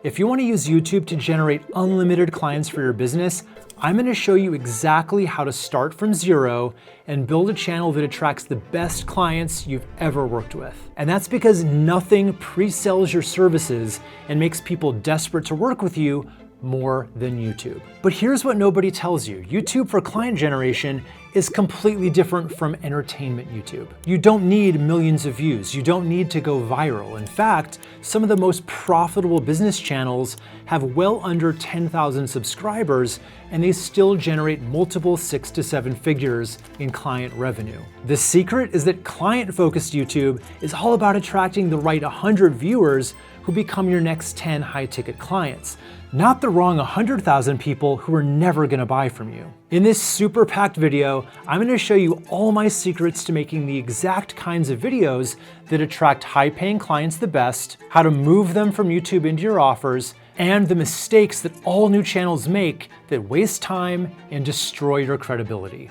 If you want to use YouTube to generate unlimited clients for your business, I'm going to show you exactly how to start from zero and build a channel that attracts the best clients you've ever worked with. And that's because nothing pre-sells your services and makes people desperate to work with you more than YouTube. But here's what nobody tells you. YouTube for client generation is completely different from entertainment YouTube. You don't need millions of views. You don't need to go viral. In fact, some of the most profitable business channels have well under 10,000 subscribers, and they still generate multiple 6 to 7 figures in client revenue. The secret is that client-focused YouTube is all about attracting the right 100 viewers who become your next 10 high-ticket clients, not the wrong 100,000 people who are never gonna buy from you. In this super packed video, I'm gonna show you all my secrets to making the exact kinds of videos that attract high-paying clients the best, how to move them from YouTube into your offers, and the mistakes that all new channels make that waste time and destroy your credibility.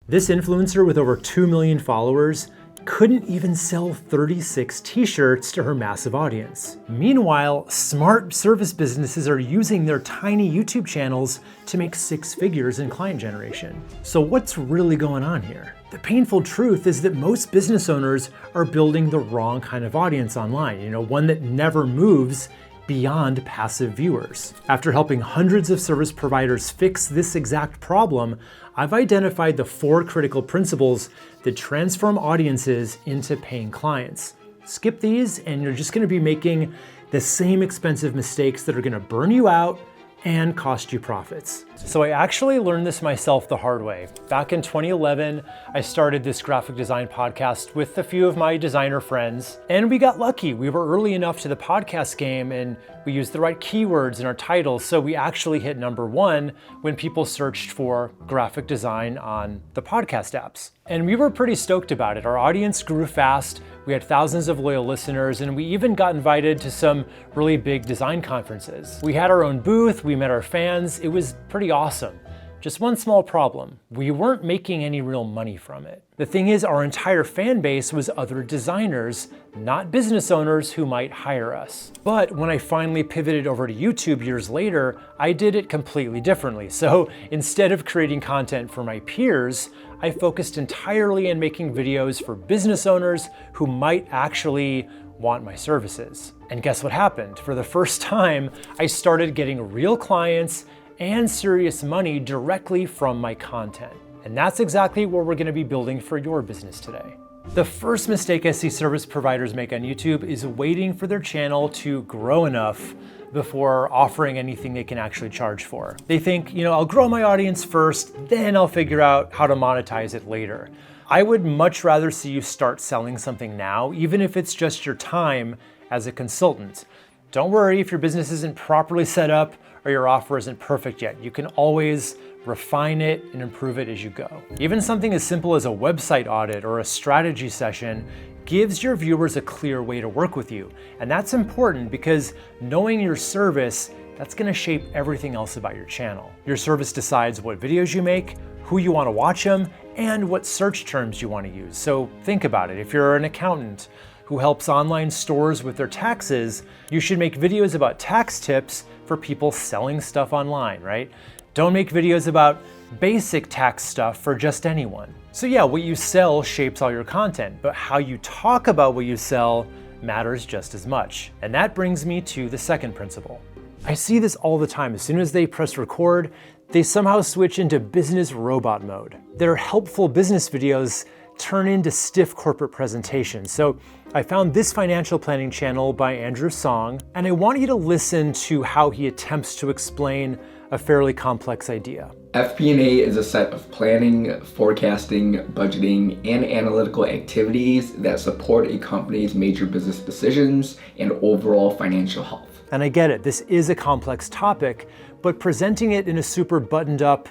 This influencer with over 2 million followers couldn't even sell 36 t-shirts to her massive audience. Meanwhile, smart service businesses are using their tiny YouTube channels to make 6 figures in client generation. So what's really going on here? The painful truth is that most business owners are building the wrong kind of audience online, one that never moves beyond passive viewers. After helping hundreds of service providers fix this exact problem, I've identified the 4 critical principles that transform audiences into paying clients. Skip these and you're just gonna be making the same expensive mistakes that are gonna burn you out and cost you profits. So I actually learned this myself the hard way. Back in 2011, I started this graphic design podcast with a few of my designer friends, and we got lucky. We were early enough to the podcast game and we used the right keywords in our titles, so we actually hit #1 when people searched for graphic design on the podcast apps. And we were pretty stoked about it. Our audience grew fast, we had thousands of loyal listeners, and we even got invited to some really big design conferences. We had our own booth, we met our fans, it was pretty awesome. Just one small problem, we weren't making any real money from it. The thing is, our entire fan base was other designers, not business owners who might hire us. But when I finally pivoted over to YouTube years later, I did it completely differently. So instead of creating content for my peers, I focused entirely on making videos for business owners who might actually want my services. And guess what happened? For the first time, I started getting real clients and serious money directly from my content. And that's exactly what we're gonna be building for your business today. The first mistake I see service providers make on YouTube is waiting for their channel to grow enough before offering anything they can actually charge for. They think, I'll grow my audience first, then I'll figure out how to monetize it later. I would much rather see you start selling something now, even if it's just your time as a consultant. Don't worry if your business isn't properly set up or your offer isn't perfect yet. You can always refine it and improve it as you go. Even something as simple as a website audit or a strategy session gives your viewers a clear way to work with you. And that's important because knowing your service, that's gonna shape everything else about your channel. Your service decides what videos you make, who you wanna watch them, and what search terms you wanna use. So think about it. If you're an accountant who helps online stores with their taxes, you should make videos about tax tips for people selling stuff online, right? Don't make videos about basic tax stuff for just anyone. So yeah, what you sell shapes all your content, but how you talk about what you sell matters just as much. And that brings me to the second principle. I see this all the time. As soon as they press record, they somehow switch into business robot mode. Their helpful business videos turn into stiff corporate presentations. So I found this financial planning channel by Andrew Song, and I want you to listen to how he attempts to explain a fairly complex idea. FP&A is a set of planning, forecasting, budgeting, and analytical activities that support a company's major business decisions and overall financial health. And I get it, this is a complex topic, but presenting it in a super buttoned up,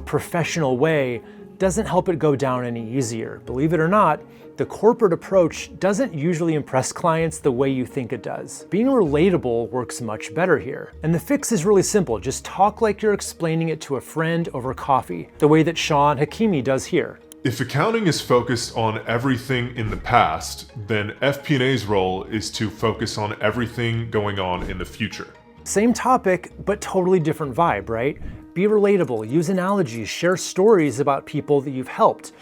professional way doesn't help it go down any easier. Believe it or not, the corporate approach doesn't usually impress clients the way you think it does. Being relatable works much better here. And the fix is really simple. Just talk like you're explaining it to a friend over coffee, the way that Sean Hakimi does here. If accounting is focused on everything in the past, then FP&A's role is to focus on everything going on in the future. Same topic, but totally different vibe, right? Be relatable, use analogies, share stories about people that you've helped.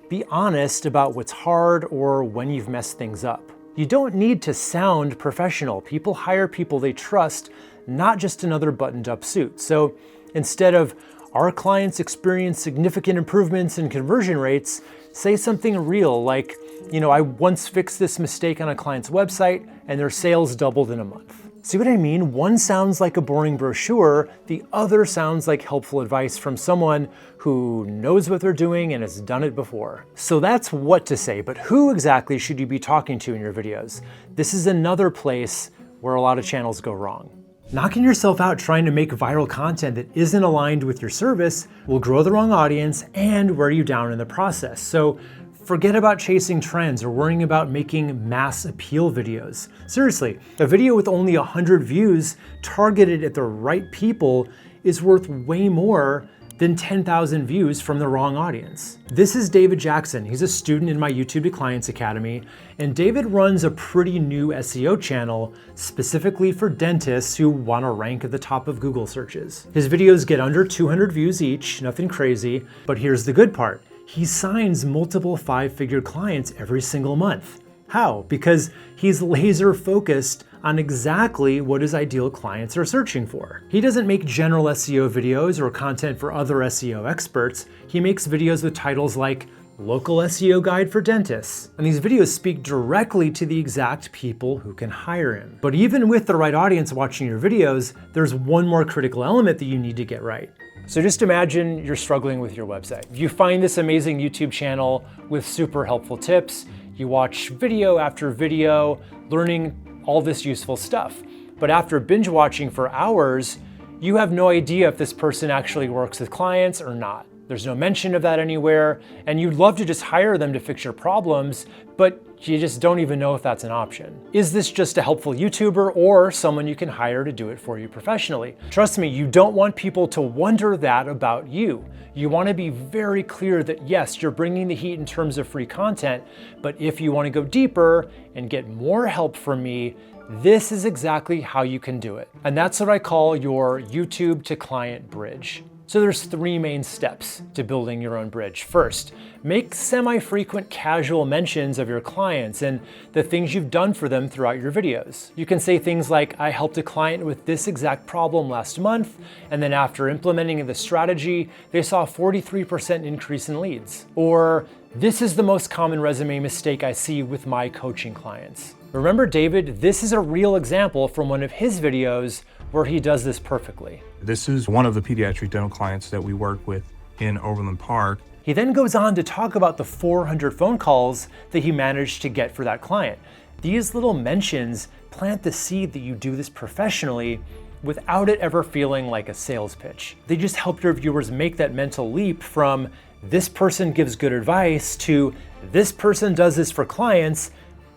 Be honest about what's hard or when you've messed things up. You don't need to sound professional. People hire people they trust, not just another buttoned up suit. So instead of our clients experience significant improvements in conversion rates, say something real like, I once fixed this mistake on a client's website and their sales doubled in a month. See what I mean? One sounds like a boring brochure, the other sounds like helpful advice from someone who knows what they're doing and has done it before. So that's what to say, but who exactly should you be talking to in your videos? This is another place where a lot of channels go wrong. Knocking yourself out trying to make viral content that isn't aligned with your service will grow the wrong audience and wear you down in the process. So forget about chasing trends or worrying about making mass appeal videos. Seriously, a video with only 100 views targeted at the right people is worth way more than 10,000 views from the wrong audience. This is David Jackson. He's a student in my YouTube to Clients Academy, and David runs a pretty new SEO channel specifically for dentists who want to rank at the top of Google searches. His videos get under 200 views each, nothing crazy, but here's the good part. He signs multiple 5-figure clients every single month. How? Because he's laser focused on exactly what his ideal clients are searching for. He doesn't make general SEO videos or content for other SEO experts. He makes videos with titles like Local SEO Guide for Dentists. And these videos speak directly to the exact people who can hire him. But even with the right audience watching your videos, there's one more critical element that you need to get right. So just imagine you're struggling with your website. You find this amazing YouTube channel with super helpful tips. You watch video after video, learning all this useful stuff. But after binge watching for hours, you have no idea if this person actually works with clients or not. There's no mention of that anywhere, and you'd love to just hire them to fix your problems, but you just don't even know if that's an option. Is this just a helpful YouTuber or someone you can hire to do it for you professionally? Trust me, you don't want people to wonder that about you. You want to be very clear that yes, you're bringing the heat in terms of free content, but if you want to go deeper and get more help from me, this is exactly how you can do it. And that's what I call your YouTube to client bridge. So there's 3 main steps to building your own bridge. First, make semi-frequent casual mentions of your clients and the things you've done for them throughout your videos. You can say things like, I helped a client with this exact problem last month, and then after implementing the strategy, they saw a 43% increase in leads. Or, this is the most common resume mistake I see with my coaching clients. Remember David, this is a real example from one of his videos where he does this perfectly. This is one of the pediatric dental clients that we work with in Overland Park. He then goes on to talk about the 400 phone calls that he managed to get for that client. These little mentions plant the seed that you do this professionally without it ever feeling like a sales pitch. They just help your viewers make that mental leap from this person gives good advice to this person does this for clients.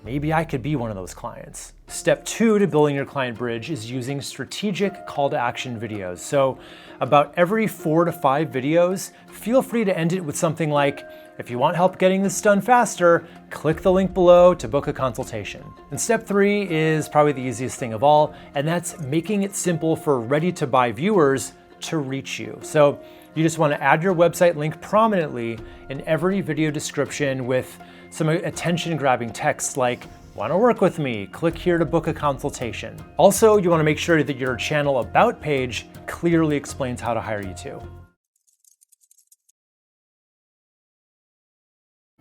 Maybe I could be one of those clients. Step 2 to building your client bridge is using strategic call to action videos. So about every 4 to 5 videos, feel free to end it with something like, if you want help getting this done faster, click the link below to book a consultation. And step 3 is probably the easiest thing of all, and that's making it simple for ready to buy viewers to reach you. So you just want to add your website link prominently in every video description with some attention-grabbing text like, want to work with me? Click here to book a consultation. Also, you want to make sure that your channel about page clearly explains how to hire you too.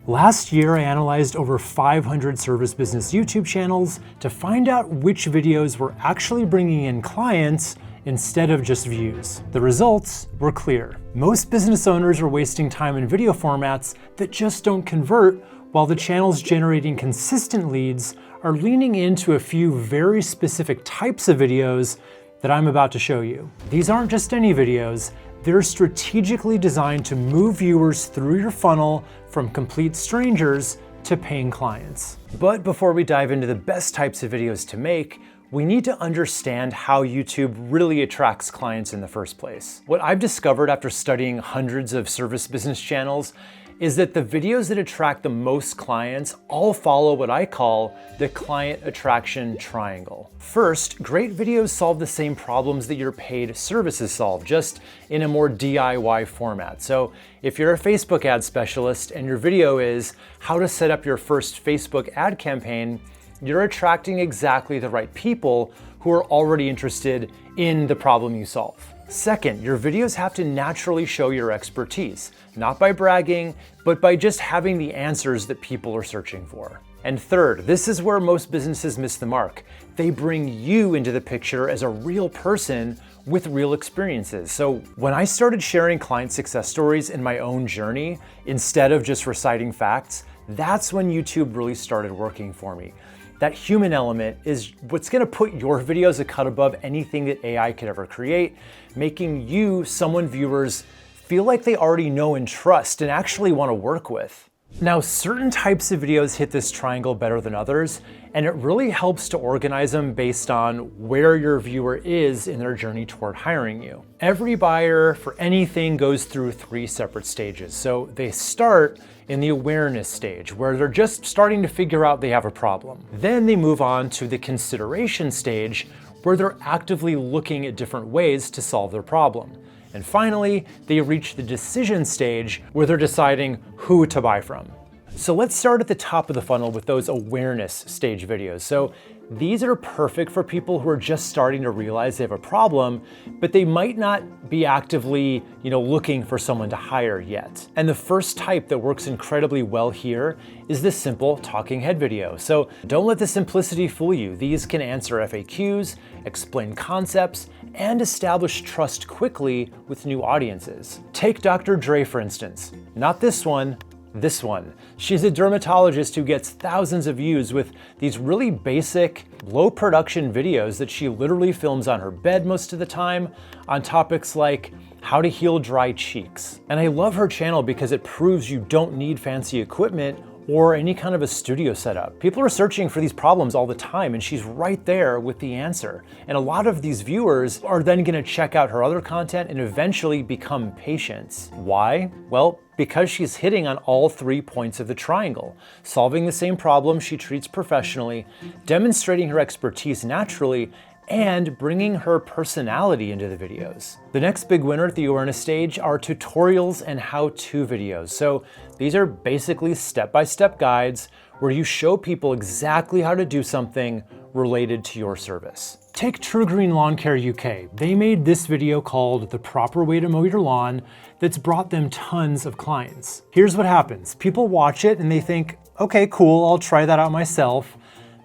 Last year, I analyzed over 500 service business YouTube channels to find out which videos were actually bringing in clients instead of just views. The results were clear. Most business owners are wasting time in video formats that just don't convert, while the channels generating consistent leads are leaning into a few very specific types of videos that I'm about to show you. These aren't just any videos, they're strategically designed to move viewers through your funnel from complete strangers to paying clients. But before we dive into the best types of videos to make, we need to understand how YouTube really attracts clients in the first place. What I've discovered after studying hundreds of service business channels is that the videos that attract the most clients all follow what I call the client attraction triangle. First, great videos solve the same problems that your paid services solve, just in a more DIY format. So if you're a Facebook ad specialist and your video is how to set up your first Facebook ad campaign, you're attracting exactly the right people who are already interested in the problem you solve. Second, your videos have to naturally show your expertise, not by bragging, but by just having the answers that people are searching for. And third, this is where most businesses miss the mark. They bring you into the picture as a real person with real experiences. So when I started sharing client success stories in my own journey, instead of just reciting facts, that's when YouTube really started working for me. That human element is what's gonna put your videos a cut above anything that AI could ever create, making you someone viewers feel like they already know and trust and actually wanna work with. Now, certain types of videos hit this triangle better than others, and it really helps to organize them based on where your viewer is in their journey toward hiring you. Every buyer for anything goes through 3 separate stages. So they start in the awareness stage, where they're just starting to figure out they have a problem. Then they move on to the consideration stage, where they're actively looking at different ways to solve their problem. And finally, they reach the decision stage, where they're deciding who to buy from. So let's start at the top of the funnel with those awareness stage videos. So these are perfect for people who are just starting to realize they have a problem, but they might not be actively, looking for someone to hire yet. And the first type that works incredibly well here is this simple talking head video. So don't let the simplicity fool you. These can answer FAQs, explain concepts, and establish trust quickly with new audiences. Take Dr. Dre, for instance. Not this one. This one. She's a dermatologist who gets thousands of views with these really basic, low production videos that she literally films on her bed most of the time on topics like how to heal dry cheeks. And I love her channel because it proves you don't need fancy equipment or any kind of a studio setup. People are searching for these problems all the time, and she's right there with the answer. And a lot of these viewers are then gonna check out her other content and eventually become patients. Why? Well, because she's hitting on all 3 points of the triangle, solving the same problem she treats professionally, demonstrating her expertise naturally, and bringing her personality into the videos. The next big winner at the awareness stage are tutorials and how-to videos. So these are basically step-by-step guides where you show people exactly how to do something related to your service. Take True Green Lawn Care UK. They made this video called The Proper Way to Mow Your Lawn that's brought them tons of clients. Here's what happens. People watch it and they think, okay, cool, I'll try that out myself.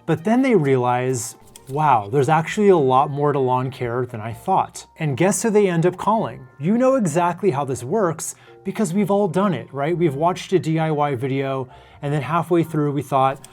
But then they realize, wow, there's actually a lot more to lawn care than I thought. And guess who they end up calling? You know exactly how this works because we've all done it, right? We've watched a DIY video and then halfway through we thought,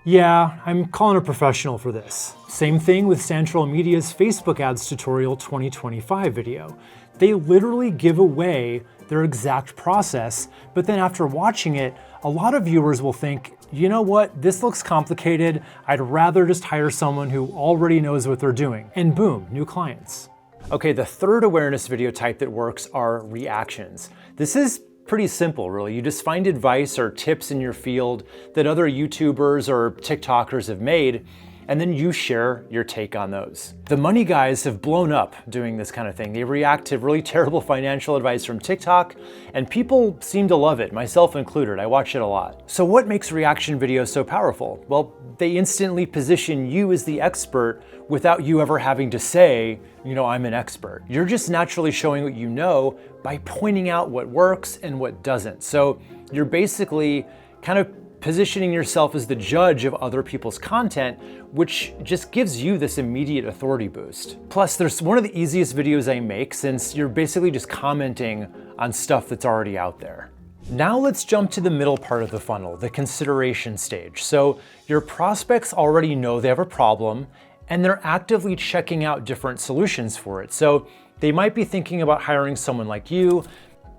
yeah, I'm calling a professional for this. Same thing with Central Media's Facebook Ads Tutorial 2025 video. They literally give away their exact process, but then after watching it, a lot of viewers will think, you know what, this looks complicated. I'd rather just hire someone who already knows what they're doing. And boom, new clients. Okay, the third awareness video type that works are reactions. This is pretty simple, really. You just find advice or tips in your field that other YouTubers or TikTokers have made, and then you share your take on those. The money guys have blown up doing this kind of thing. They react to really terrible financial advice from TikTok, and people seem to love it, myself included. I watch it a lot. So what makes reaction videos so powerful? Well, they instantly position you as the expert without you ever having to say, I'm an expert. You're just naturally showing what you know by pointing out what works and what doesn't. So you're basically kind of positioning yourself as the judge of other people's content, which just gives you this immediate authority boost. Plus, there's one of the easiest videos I make since you're basically just commenting on stuff that's already out there. Now let's jump to the middle part of the funnel, the consideration stage. So your prospects already know they have a problem and they're actively checking out different solutions for it. So they might be thinking about hiring someone like you,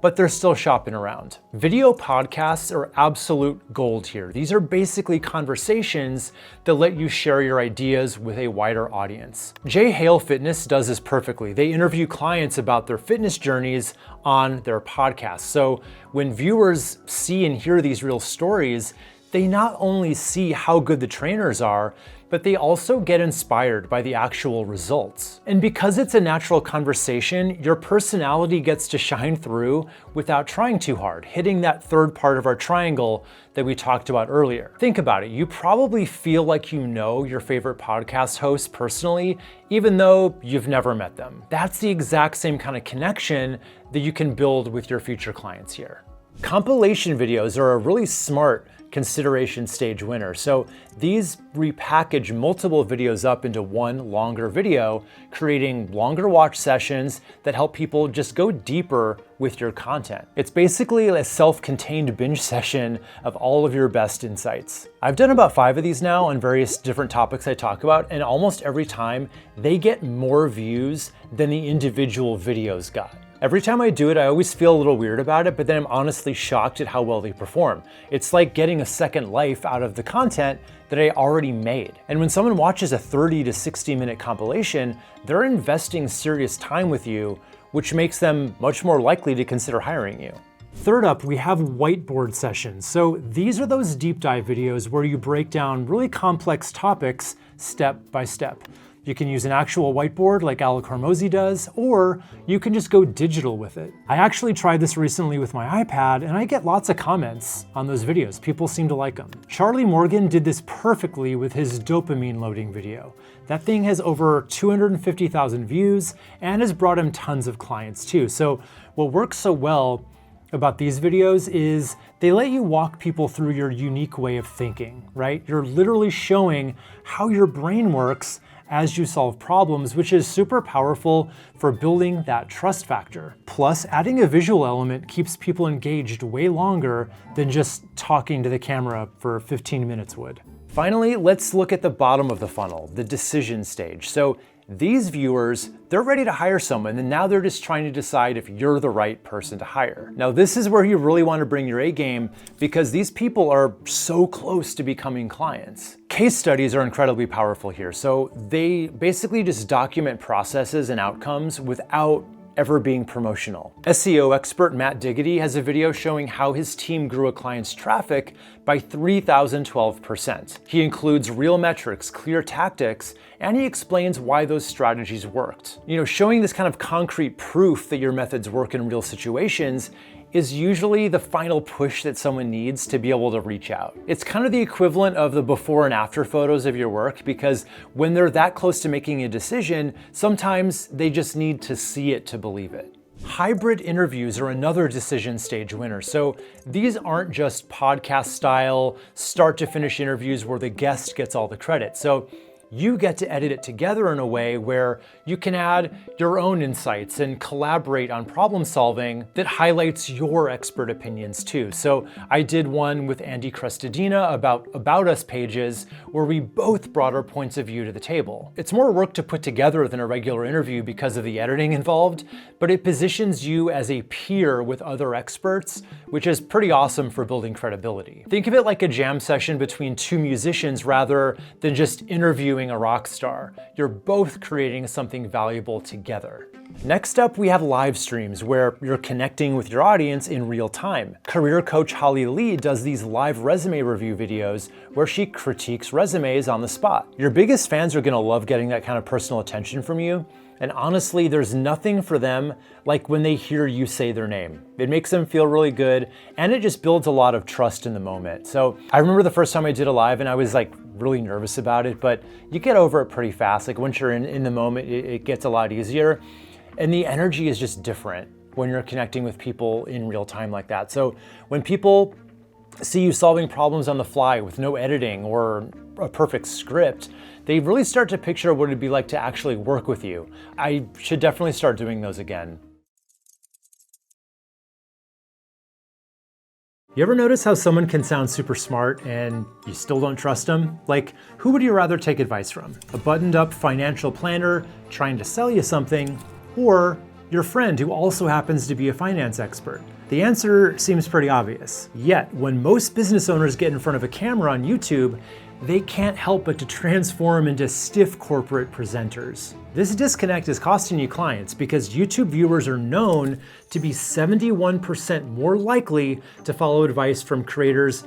but they're still shopping around. Video podcasts are absolute gold here. These are basically conversations that let you share your ideas with a wider audience. Jay Hale Fitness does this perfectly. They interview clients about their fitness journeys on their podcast. So when viewers see and hear these real stories, they not only see how good the trainers are, but they also get inspired by the actual results. And because it's a natural conversation, your personality gets to shine through without trying too hard, hitting that third part of our triangle that we talked about earlier. Think about it. You probably feel like you know your favorite podcast host personally, even though you've never met them. That's the exact same kind of connection that you can build with your future clients here. Compilation videos are a really smart consideration stage winner. So these repackage multiple videos up into one longer video, creating longer watch sessions that help people just go deeper with your content. It's basically a self-contained binge session of all of your best insights. I've done about 5 of these now on various different topics I talk about, and almost every time they get more views than the individual videos got. Every time I do it, I always feel a little weird about it, but then I'm honestly shocked at how well they perform. It's like getting a second life out of the content that I already made. And when someone watches a 30 to 60 minute compilation, they're investing serious time with you, which makes them much more likely to consider hiring you. Third up, we have whiteboard sessions. So these are those deep dive videos where you break down really complex topics step by step. You can use an actual whiteboard like Alec Hormozi does, or you can just go digital with it. I actually tried this recently with my iPad, and I get lots of comments on those videos. People seem to like them. Charlie Morgan did this perfectly with his dopamine loading video. That thing has over 250,000 views and has brought him tons of clients too. So what works so well about these videos is they let you walk people through your unique way of thinking, right? You're literally showing how your brain works as you solve problems, which is super powerful for building that trust factor. Plus, adding a visual element keeps people engaged way longer than just talking to the camera for 15 minutes would. Finally, let's look at the bottom of the funnel, the decision stage. So these viewers, they're ready to hire someone, and now they're just trying to decide if you're the right person to hire. Now, this is where you really want to bring your A game, because these people are so close to becoming clients. Case studies are incredibly powerful here. So they basically just document processes and outcomes without ever being promotional. SEO expert Matt Diggity has a video showing how his team grew a client's traffic by 3,012%. He includes real metrics, clear tactics, and he explains why those strategies worked. Showing this kind of concrete proof that your methods work in real situations is usually the final push that someone needs to be able to reach out. It's kind of the equivalent of the before and after photos of your work, because when they're that close to making a decision, sometimes they just need to see it to believe it. Hybrid interviews are another decision stage winner. So these aren't just podcast style, start to finish interviews where the guest gets all the credit. So you get to edit it together in a way where you can add your own insights and collaborate on problem solving that highlights your expert opinions too. So I did one with Andy Crestodina about us pages where we both brought our points of view to the table. It's more work to put together than a regular interview because of the editing involved, but it positions you as a peer with other experts, which is pretty awesome for building credibility. Think of it like a jam session between two musicians rather than just interviewing a rock star. You're both creating something valuable together. Next up, we have live streams where you're connecting with your audience in real time. Career coach Holly Lee does these live resume review videos where she critiques resumes on the spot. Your biggest fans are gonna love getting that kind of personal attention from you. And honestly, there's nothing for them like when they hear you say their name. It makes them feel really good, and it just builds a lot of trust in the moment. So I remember the first time I did a live and I was like really nervous about it, but you get over it pretty fast. Like once you're in the moment, it gets a lot easier. And the energy is just different when you're connecting with people in real time like that. So when people see you solving problems on the fly with no editing or a perfect script, they really start to picture what it'd be like to actually work with you. I should definitely start doing those again. You ever notice how someone can sound super smart and you still don't trust them? Like, who would you rather take advice from? A buttoned up financial planner trying to sell you something, or your friend who also happens to be a finance expert? The answer seems pretty obvious. Yet, when most business owners get in front of a camera on YouTube, they can't help but to transform into stiff corporate presenters. This disconnect is costing you clients because YouTube viewers are known to be 71% more likely to follow advice from creators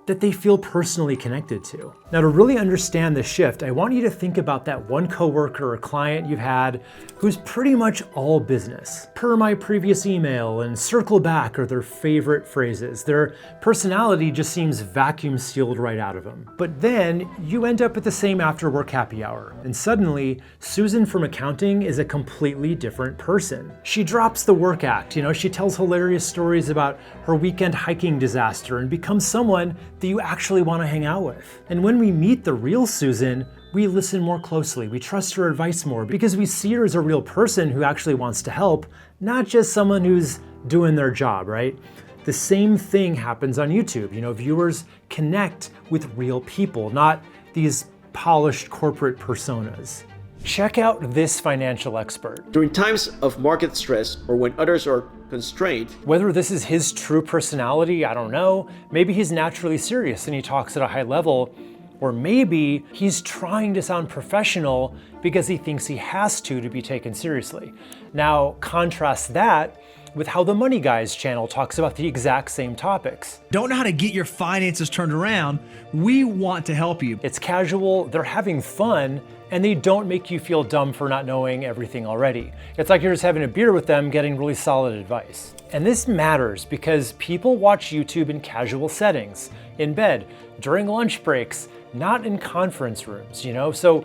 that they feel personally connected to. Now, to really understand the shift, I want you to think about that one coworker or client you've had who's pretty much all business. Per my previous email and circle back are their favorite phrases. Their personality just seems vacuum sealed right out of them. But then you end up at the same after work happy hour, and suddenly Susan from accounting is a completely different person. She drops the work act, she tells hilarious stories about her weekend hiking disaster and becomes someone that you actually want to hang out with. And when we meet the real Susan, we listen more closely, we trust her advice more because we see her as a real person who actually wants to help, not just someone who's doing their job, right? The same thing happens on YouTube. Viewers connect with real people, not these polished corporate personas. Check out this financial expert. During times of market stress or when others are constrained. Whether this is his true personality, I don't know. Maybe he's naturally serious and he talks at a high level, or maybe he's trying to sound professional because he thinks he has to be taken seriously. Now, contrast that with how the Money Guys channel talks about the exact same topics. Don't know how to get your finances turned around? We want to help you. It's casual, they're having fun, and they don't make you feel dumb for not knowing everything already. It's like you're just having a beer with them getting really solid advice. And this matters because people watch YouTube in casual settings, in bed, during lunch breaks, not in conference rooms, So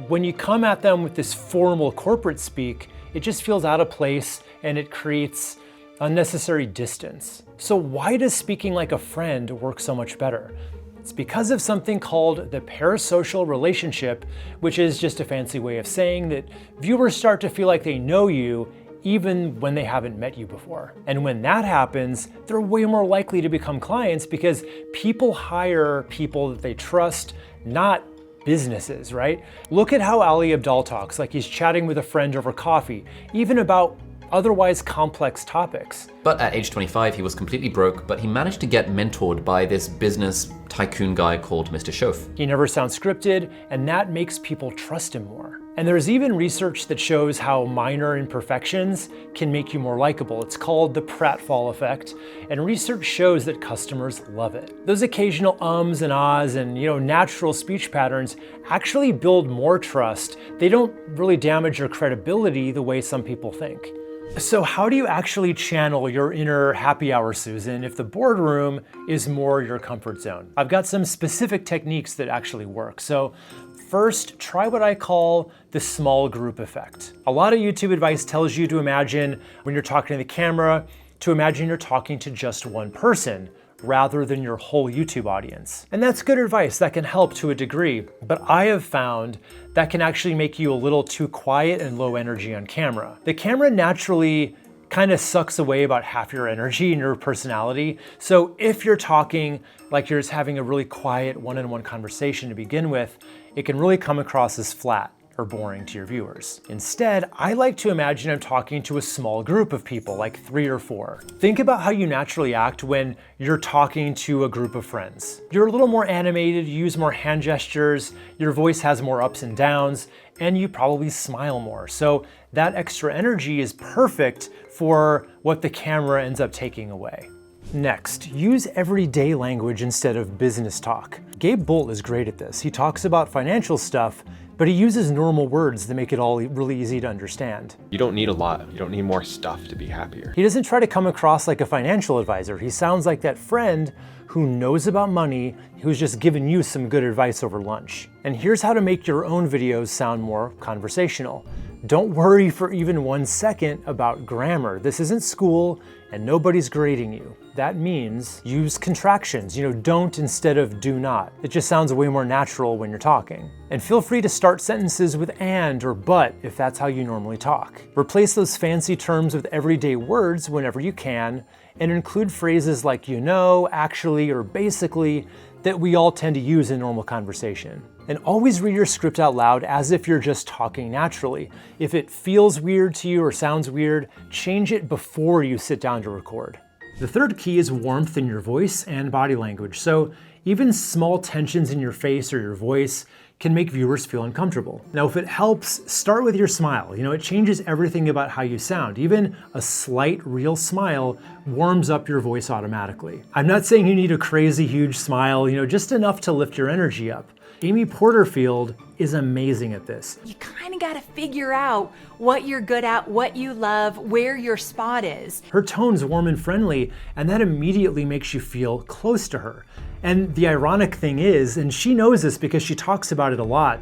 when you come at them with this formal corporate speak, it just feels out of place and it creates unnecessary distance. So why does speaking like a friend work so much better? It's because of something called the parasocial relationship, which is just a fancy way of saying that viewers start to feel like they know you even when they haven't met you before. And when that happens, they're way more likely to become clients because people hire people that they trust, not businesses, right? Look at how Ali Abdaal talks, like he's chatting with a friend over coffee, even about otherwise complex topics. But at age 25, he was completely broke, but he managed to get mentored by this business tycoon guy called Mr. Shoaff. He never sounds scripted, and that makes people trust him more. And there's even research that shows how minor imperfections can make you more likable. It's called the pratfall effect, and research shows that customers love it. Those occasional ums and ahs and natural speech patterns actually build more trust. They don't really damage your credibility the way some people think. So how do you actually channel your inner happy hour Susan if the boardroom is more your comfort zone? I've got some specific techniques that actually work. So first, try what I call the small group effect. A lot of YouTube advice tells you to imagine when you're talking to the camera, to imagine you're talking to just one person rather than your whole YouTube audience. And that's good advice, that can help to a degree, but I have found that can actually make you a little too quiet and low energy on camera. The camera naturally kind of sucks away about half your energy and your personality. So if you're talking like you're just having a really quiet one-on-one conversation to begin with, it can really come across as flat or boring to your viewers. Instead, I like to imagine I'm talking to a small group of people, like 3 or 4. Think about how you naturally act when you're talking to a group of friends. You're a little more animated, you use more hand gestures, your voice has more ups and downs, and you probably smile more. So that extra energy is perfect for what the camera ends up taking away. Next, use everyday language instead of business talk. Gabe Bolt is great at this. He talks about financial stuff, but he uses normal words that make it all really easy to understand. You don't need a lot. You don't need more stuff to be happier. He doesn't try to come across like a financial advisor. He sounds like that friend who knows about money, who's just giving you some good advice over lunch. And here's how to make your own videos sound more conversational. Don't worry for even 1 second about grammar. This isn't school and nobody's grading you. That means use contractions, don't instead of do not. It just sounds way more natural when you're talking. And feel free to start sentences with and or but if that's how you normally talk. Replace those fancy terms with everyday words whenever you can, and include phrases like actually, or basically that we all tend to use in normal conversation. And always read your script out loud as if you're just talking naturally. If it feels weird to you or sounds weird, change it before you sit down to record. The third key is warmth in your voice and body language. So even small tensions in your face or your voice can make viewers feel uncomfortable. Now, if it helps, start with your smile. It changes everything about how you sound. Even a slight, real smile warms up your voice automatically. I'm not saying you need a crazy huge smile, just enough to lift your energy up. Amy Porterfield is amazing at this. You kind of got to figure out what you're good at, what you love, where your spot is. Her tone's warm and friendly, and that immediately makes you feel close to her. And the ironic thing is, and she knows this because she talks about it a lot,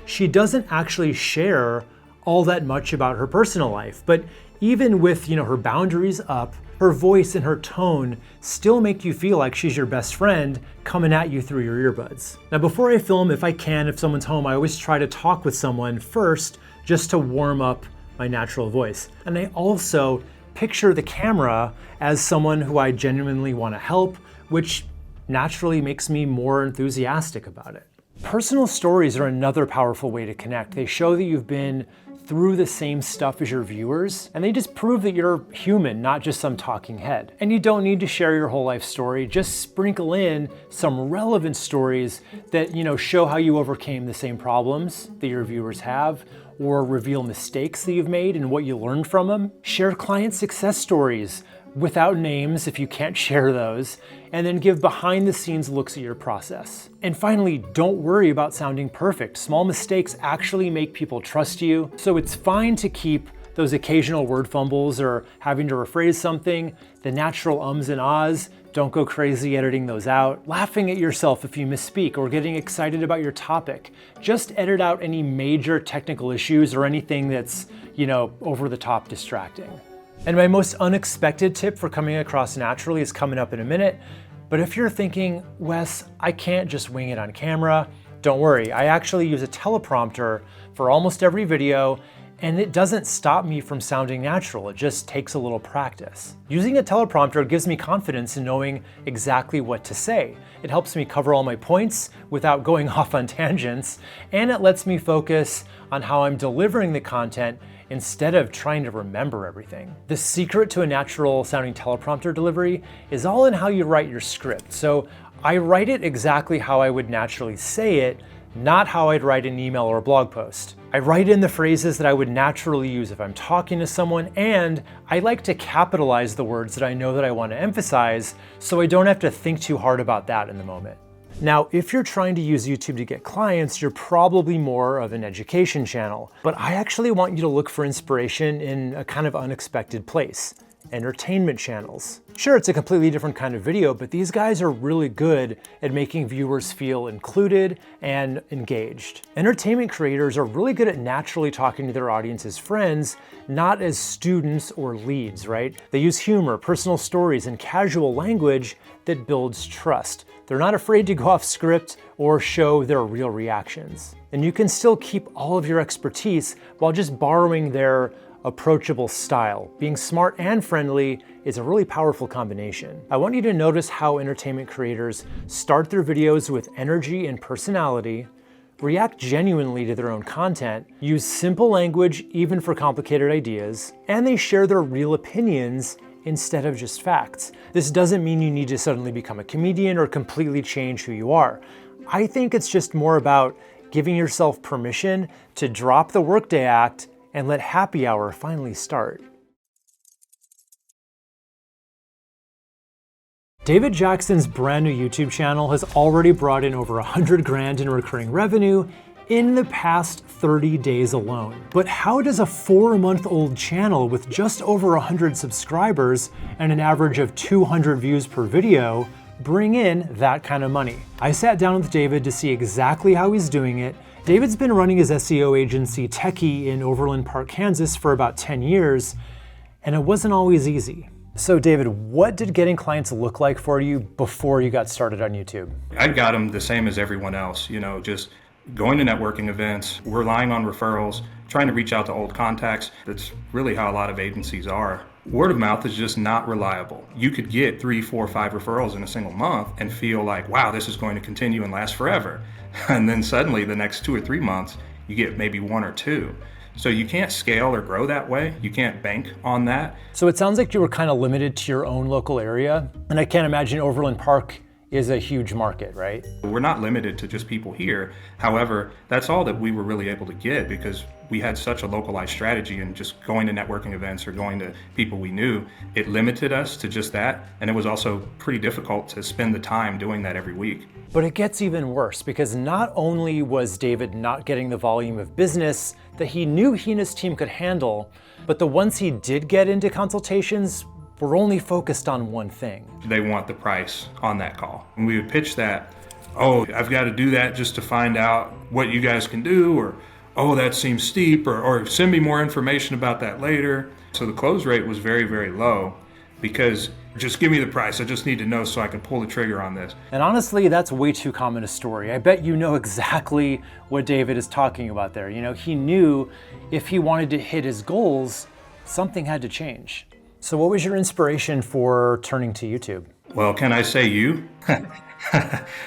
she doesn't actually share all that much about her personal life. But even with, her boundaries up, her voice and her tone still make you feel like she's your best friend coming at you through your earbuds. Now, before I film, if someone's home, I always try to talk with someone first just to warm up my natural voice. And I also picture the camera as someone who I genuinely want to help, which naturally makes me more enthusiastic about it. Personal stories are another powerful way to connect. They show that you've been through the same stuff as your viewers, and they just prove that you're human, not just some talking head. And you don't need to share your whole life story, just sprinkle in some relevant stories that, show how you overcame the same problems that your viewers have, or reveal mistakes that you've made and what you learned from them. Share client success stories without names if you can't share those, and then give behind the scenes looks at your process. And finally, don't worry about sounding perfect. Small mistakes actually make people trust you, so it's fine to keep those occasional word fumbles or having to rephrase something. The natural ums and ahs, don't go crazy editing those out. Laughing at yourself if you misspeak or getting excited about your topic. Just edit out any major technical issues or anything that's, over the top distracting. And my most unexpected tip for coming across naturally is coming up in a minute. But if you're thinking, Wes, I can't just wing it on camera, don't worry. I actually use a teleprompter for almost every video, and it doesn't stop me from sounding natural. It just takes a little practice. Using a teleprompter gives me confidence in knowing exactly what to say. It helps me cover all my points without going off on tangents, and it lets me focus on how I'm delivering the content instead of trying to remember everything. The secret to a natural sounding teleprompter delivery is all in how you write your script. So I write it exactly how I would naturally say it, not how I'd write an email or a blog post. I write in the phrases that I would naturally use if I'm talking to someone, and I like to capitalize the words that I know that I want to emphasize, so I don't have to think too hard about that in the moment. Now, if you're trying to use YouTube to get clients, you're probably more of an education channel. But I actually want you to look for inspiration in a kind of unexpected place: entertainment channels. Sure, it's a completely different kind of video, but these guys are really good at making viewers feel included and engaged. Entertainment creators are really good at naturally talking to their audience as friends, not as students or leads, right? They use humor, personal stories, and casual language that builds trust. They're not afraid to go off script or show their real reactions. And you can still keep all of your expertise while just borrowing their approachable style. Being smart and friendly is a really powerful combination. I want you to notice how entertainment creators start their videos with energy and personality, react genuinely to their own content, use simple language even for complicated ideas, and they share their real opinions instead of just facts. This doesn't mean you need to suddenly become a comedian or completely change who you are. I think it's just more about giving yourself permission to drop the workday act and let happy hour finally start. David Jackson's brand new YouTube channel has already brought in over 100 grand in recurring revenue in the past 30 days alone. But how does a 4-month-old channel with just over 100 subscribers and an average of 200 views per video bring in that kind of money? I sat down with David to see exactly how he's doing it. David's been running his SEO agency Techie in Overland Park, Kansas for about 10 years, and it wasn't always easy. So David, what did getting clients look like for you before you got started on YouTube? I got them the same as everyone else, just going to networking events, relying on referrals, trying to reach out to old contacts. That's really how a lot of agencies are. Word of mouth is just not reliable. You could get 3, 4, 5 referrals in a single month and feel like, wow, this is going to continue and last forever. And then suddenly the next 2 or 3 months, you get maybe 1 or 2. So you can't scale or grow that way. You can't bank on that. So it sounds like you were kind of limited to your own local area. And I can't imagine Overland Park is a huge market, right? We're not limited to just people here. However, that's all that we were really able to get because we had such a localized strategy, and just going to networking events or going to people we knew, it limited us to just that. And it was also pretty difficult to spend the time doing that every week. But it gets even worse because not only was David not getting the volume of business that he knew he and his team could handle, but the ones he did get into consultations were only focused on one thing. They want the price on that call. And we would pitch that, oh, I've got to do that just to find out what you guys can do, or, oh, that seems steep, or send me more information about that later. So the close rate was very, very low because just give me the price. I just need to know so I can pull the trigger on this. And honestly, that's way too common a story. I bet you know exactly what David is talking about there. You know, he knew if he wanted to hit his goals, something had to change. So what was your inspiration for turning to YouTube? Well, can I say you?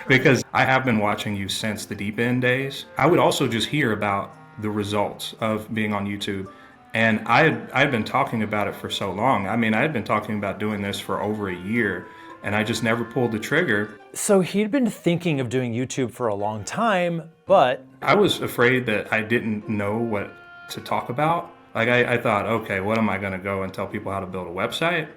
Because I have been watching you since the Deep End days. I would also just hear about the results of being on YouTube. And I had been talking about it for so long. I mean, I had been talking about doing this for over a year, and I just never pulled the trigger. So he'd been thinking of doing YouTube for a long time, but I was afraid that I didn't know what to talk about. Like I thought, okay, what am I going to go and tell people how to build a website?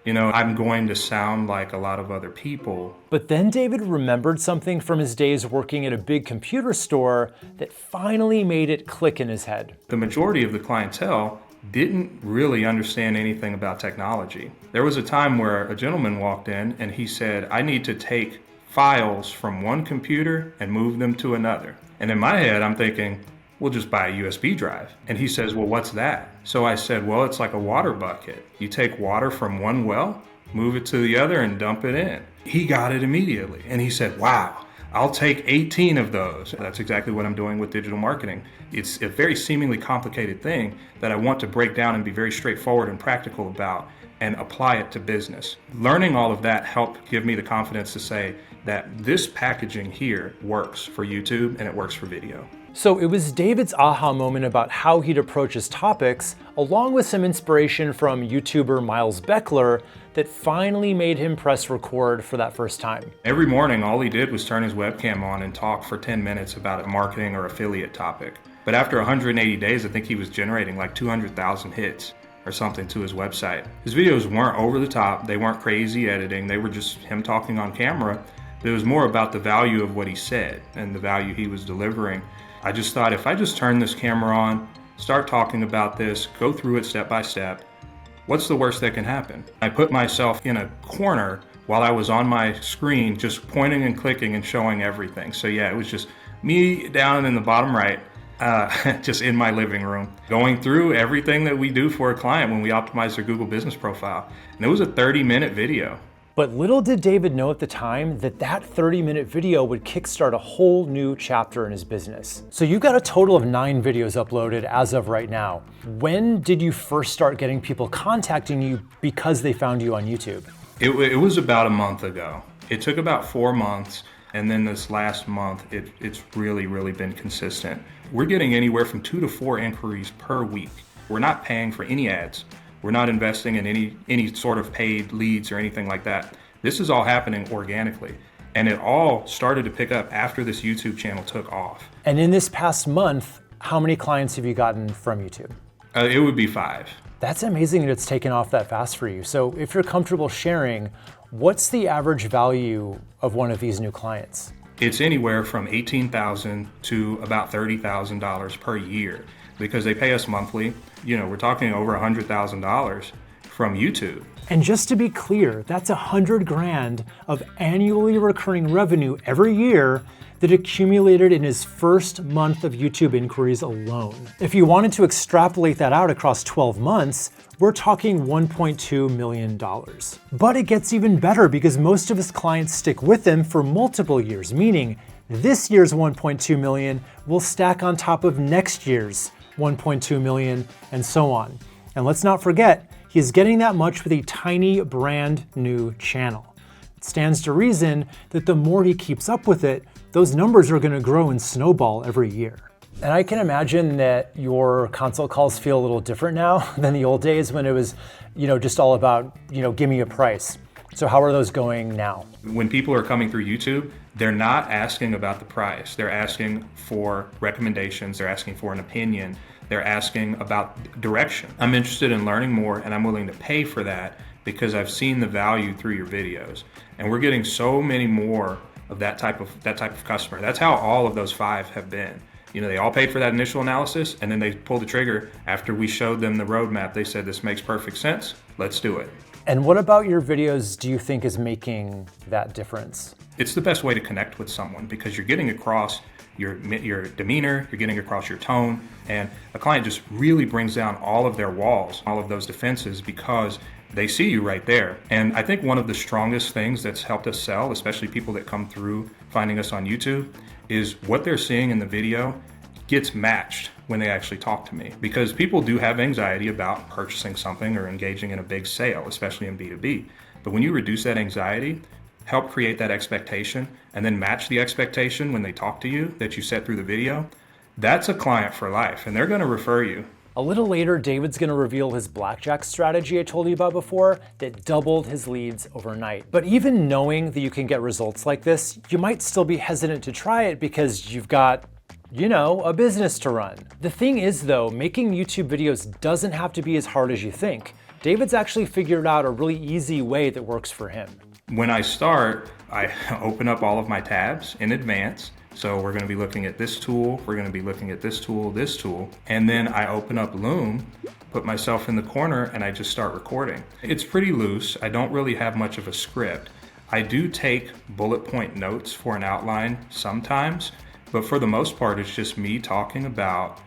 You know, I'm going to sound like a lot of other people. But then David remembered something from his days working at a big computer store that finally made it click in his head. The majority of the clientele didn't really understand anything about technology. There was a time where a gentleman walked in and he said, I need to take files from one computer and move them to another. And in my head, I'm thinking, we'll just buy a USB drive. And he says, well, what's that? So I said, well, it's like a water bucket. You take water from one well, move it to the other, and dump it in. He got it immediately. And he said, wow, I'll take 18 of those. That's exactly what I'm doing with digital marketing. It's a very seemingly complicated thing that I want to break down and be very straightforward and practical about and apply it to business. Learning all of that helped give me the confidence to say that this packaging here works for YouTube and it works for video. So it was David's aha moment about how he'd approach his topics, along with some inspiration from YouTuber Miles Beckler, that finally made him press record for that first time. Every morning, all he did was turn his webcam on and talk for 10 minutes about a marketing or affiliate topic. But after 180 days, I think he was generating like 200,000 hits or something to his website. His videos weren't over the top, they weren't crazy editing, they were just him talking on camera. But it was more about the value of what he said and the value he was delivering. I just thought, if I just turn this camera on, start talking about this, go through it step by step, what's the worst that can happen? I put myself in a corner while I was on my screen, just pointing and clicking and showing everything. So yeah, it was just me down in the bottom right, just in my living room, going through everything that we do for a client when we optimize their Google business profile. And it was a 30-minute video. But little did David know at the time that that 30-minute video would kickstart a whole new chapter in his business. So you've got a total of 9 videos uploaded as of right now. When did you first start getting people contacting you because they found you on YouTube? It was about a month ago. It took about 4 months, and then this last month, it's really been consistent. We're getting anywhere from 2 to 4 inquiries per week. We're not paying for any ads. We're not investing in any sort of paid leads or anything like that. This is all happening organically. And it all started to pick up after this YouTube channel took off. And in this past month, how many clients have you gotten from YouTube? It would be 5. That's amazing that it's taken off that fast for you. So if you're comfortable sharing, what's the average value of one of these new clients? It's anywhere from $18,000 to about $30,000 per year, because they pay us monthly. You know, we're talking over $100,000 from YouTube. And just to be clear, that's $100,000 of annually recurring revenue every year that accumulated in his first month of YouTube inquiries alone. If you wanted to extrapolate that out across 12 months, we're talking $1.2 million. But it gets even better because most of his clients stick with him for multiple years, meaning this year's $1.2 million will stack on top of next year's $1.2 million, and so on. And let's not forget, he is getting that much with a tiny brand new channel. It stands to reason that the more he keeps up with it, those numbers are going to grow and snowball every year. And I can imagine that your consult calls feel a little different now than the old days when it was, just all about, give me a price. So how are those going now? When people are coming through YouTube, they're not asking about the price. They're asking for recommendations. They're asking for an opinion. They're asking about direction. I'm interested in learning more, and I'm willing to pay for that because I've seen the value through your videos. And we're getting so many more of that type of customer. That's how all of those 5 have been. They all paid for that initial analysis, and then they pulled the trigger after we showed them the roadmap. They said, this makes perfect sense. Let's do it. And what about your videos do you think is making that difference? It's the best way to connect with someone because you're getting across your demeanor, you're getting across your tone, and a client just really brings down all of their walls, all of those defenses, because they see you right there. And I think one of the strongest things that's helped us sell, especially people that come through finding us on YouTube, is what they're seeing in the video gets matched when they actually talk to me. Because people do have anxiety about purchasing something or engaging in a big sale, especially in B2B. But when you reduce that anxiety, help create that expectation, and then match the expectation when they talk to you that you set through the video, that's a client for life, and they're gonna refer you. A little later, David's gonna reveal his blackjack strategy I told you about before that doubled his leads overnight. But even knowing that you can get results like this, you might still be hesitant to try it because you've got, a business to run. The thing is though, making YouTube videos doesn't have to be as hard as you think. David's actually figured out a really easy way that works for him. When I start, I open up all of my tabs in advance. So we're gonna be looking at this tool, we're gonna be looking at this tool, and then I open up Loom, put myself in the corner, and I just start recording. It's pretty loose. I don't really have much of a script. I do take bullet point notes for an outline sometimes, but for the most part, it's just me talking about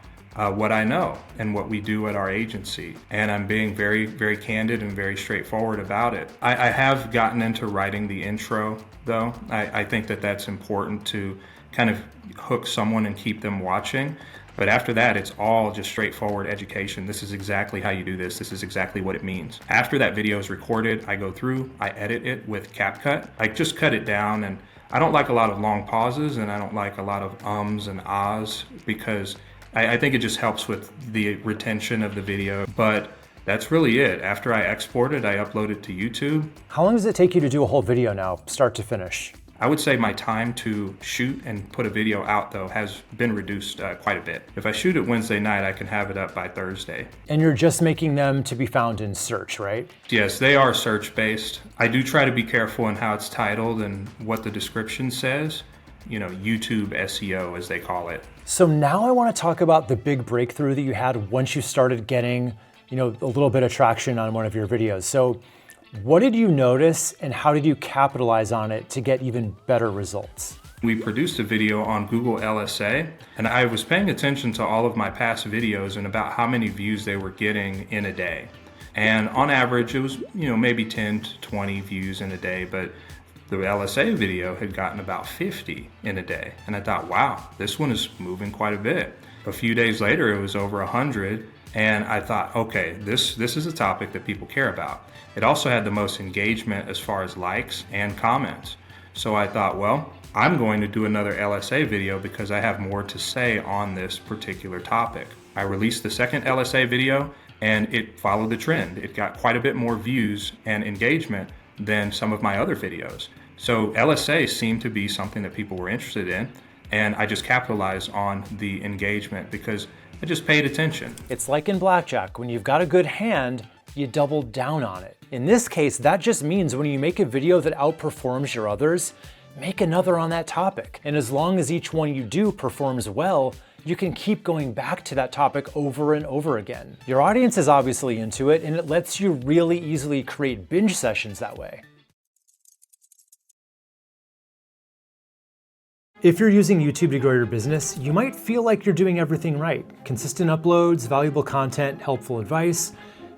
what I know and what we do at our agency. And I'm being very, very candid and very straightforward about it. I have gotten into writing the intro though. I think that that's important to kind of hook someone and keep them watching. But after that, it's all just straightforward education. This is exactly how you do this. This is exactly what it means. After that video is recorded, I go through, I edit it with CapCut. I just cut it down, and I don't like a lot of long pauses, and I don't like a lot of ums and ahs because I think it just helps with the retention of the video, but that's really it. After I export it, I upload it to YouTube. How long does it take you to do a whole video now, start to finish? I would say my time to shoot and put a video out though has been reduced quite a bit. If I shoot it Wednesday night, I can have it up by Thursday. And you're just making them to be found in search, right? Yes, they are search-based. I do try to be careful in how it's titled and what the description says. YouTube SEO, as they call it. So now I want to talk about the big breakthrough that you had once you started getting, a little bit of traction on one of your videos. So what did you notice and how did you capitalize on it to get even better results? We produced a video on Google LSA, and I was paying attention to all of my past videos and about how many views they were getting in a day. And on average, it was, maybe 10 to 20 views in a day, but the LSA video had gotten about 50 in a day. And I thought, wow, this one is moving quite a bit. A few days later, it was over 100. And I thought, okay, this is a topic that people care about. It also had the most engagement as far as likes and comments. So I thought, well, I'm going to do another LSA video because I have more to say on this particular topic. I released the second LSA video and it followed the trend. It got quite a bit more views and engagement than some of my other videos. So LSA seemed to be something that people were interested in, and I just capitalized on the engagement because I just paid attention. It's like in blackjack, when you've got a good hand, you double down on it. In this case, that just means when you make a video that outperforms your others, make another on that topic. And as long as each one you do performs well, you can keep going back to that topic over and over again. Your audience is obviously into it, and it lets you really easily create binge sessions that way. If you're using YouTube to grow your business, you might feel like you're doing everything right. Consistent uploads, valuable content, helpful advice.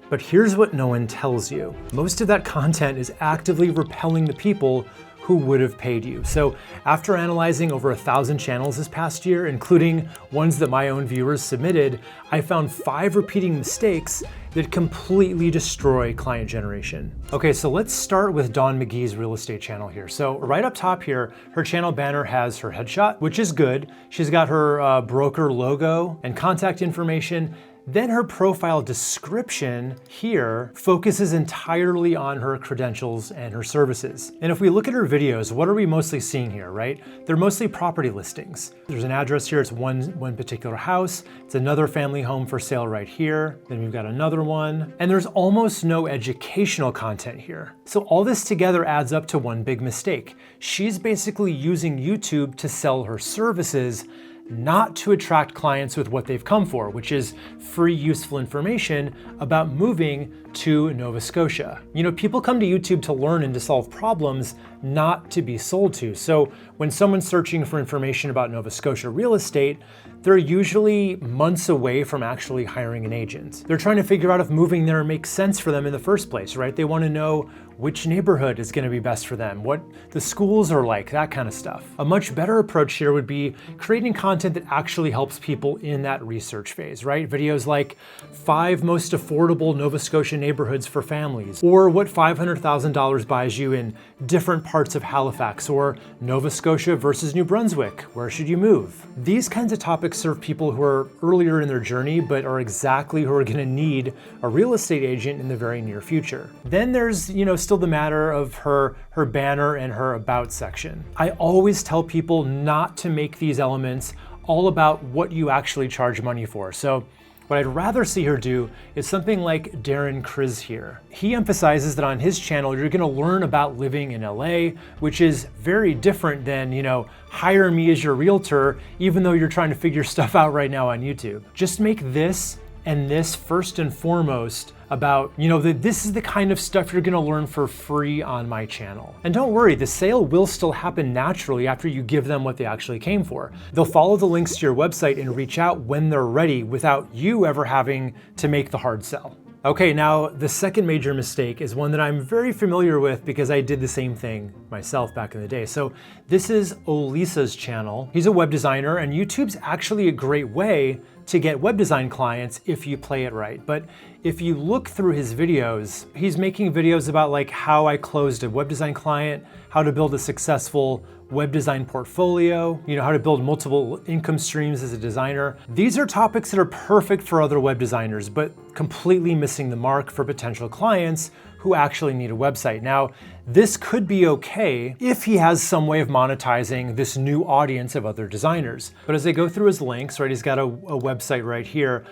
But here's what no one tells you. Most of that content is actively repelling the people who who would have paid you. So after analyzing over 1,000 channels this past year, including ones that my own viewers submitted, I found 5 repeating mistakes that completely destroy client generation. Okay, so let's start with Dawn McGee's real estate channel here. So right up top here, her channel banner has her headshot, which is good. She's got her broker logo and contact information. Then her profile description here focuses entirely on her credentials and her services. And if we look at her videos, what are we mostly seeing here, right? They're mostly property listings. There's an address here, it's one particular house. It's another family home for sale right here. Then we've got another one. And there's almost no educational content here. So all this together adds up to one big mistake. She's basically using YouTube to sell her services, not to attract clients with what they've come for, which is free, useful information about moving to Nova Scotia. You know, people come to YouTube to learn and to solve problems, not to be sold to. So when someone's searching for information about Nova Scotia real estate, they're usually months away from actually hiring an agent. They're trying to figure out if moving there makes sense for them in the first place, right? They want to know which neighborhood is going to be best for them, what the schools are like, that kind of stuff. A much better approach here would be creating content that actually helps people in that research phase, right? Videos like 5 most affordable Nova Scotia neighborhoods for families, or what $500,000 buys you in different parts of Halifax, or Nova Scotia versus New Brunswick, where should you move? These kinds of topics serve people who are earlier in their journey, but are exactly who are going to need a real estate agent in the very near future. Then there's, you know, still the matter of her banner and her about section. I always tell people not to make these elements all about what you actually charge money for. So what I'd rather see her do is something like Darren Kriz here. He emphasizes that on his channel, you're gonna learn about living in LA, which is very different than, you know, hire me as your realtor, even though you're trying to figure stuff out right now on YouTube. Just make this and this first and foremost about, you know, that this is the kind of stuff you're gonna learn for free on my channel. And don't worry, the sale will still happen naturally after you give them what they actually came for. They'll follow the links to your website and reach out when they're ready without you ever having to make the hard sell. Okay, now the second major mistake is one that I'm very familiar with because I did the same thing myself back in the day. So this is Olisa's channel. He's a web designer, and YouTube's actually a great way to get web design clients if you play it right. But if you look through his videos, he's making videos about like how I closed a web design client, how to build a successful web design portfolio, you know, how to build multiple income streams as a designer. These are topics that are perfect for other web designers, but completely missing the mark for potential clients who actually need a website. Now, this could be okay if he has some way of monetizing this new audience of other designers. But as I go through his links, right, he's got a website right here.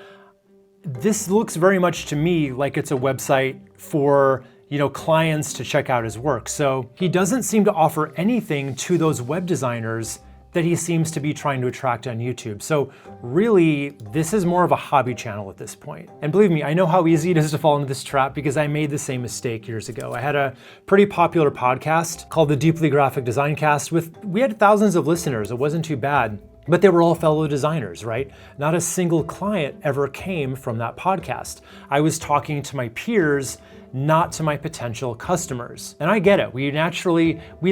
This looks very much to me like it's a website for, you know, clients to check out his work. So he doesn't seem to offer anything to those web designers that he seems to be trying to attract on YouTube. So really, this is more of a hobby channel at this point. And believe me, I know how easy it is to fall into this trap because I made the same mistake years ago. I had a pretty popular podcast called the Deeply Graphic Design Cast we had thousands of listeners. It wasn't too bad. But they were all fellow designers, right? Not a single client ever came from that podcast. I was talking to my peers, not to my potential customers. And I get it. We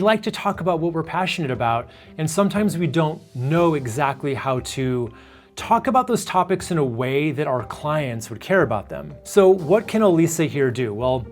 like to talk about what we're passionate about, and sometimes we don't know exactly how to talk about those topics in a way that our clients would care about them. So what can Olisa here do? Well,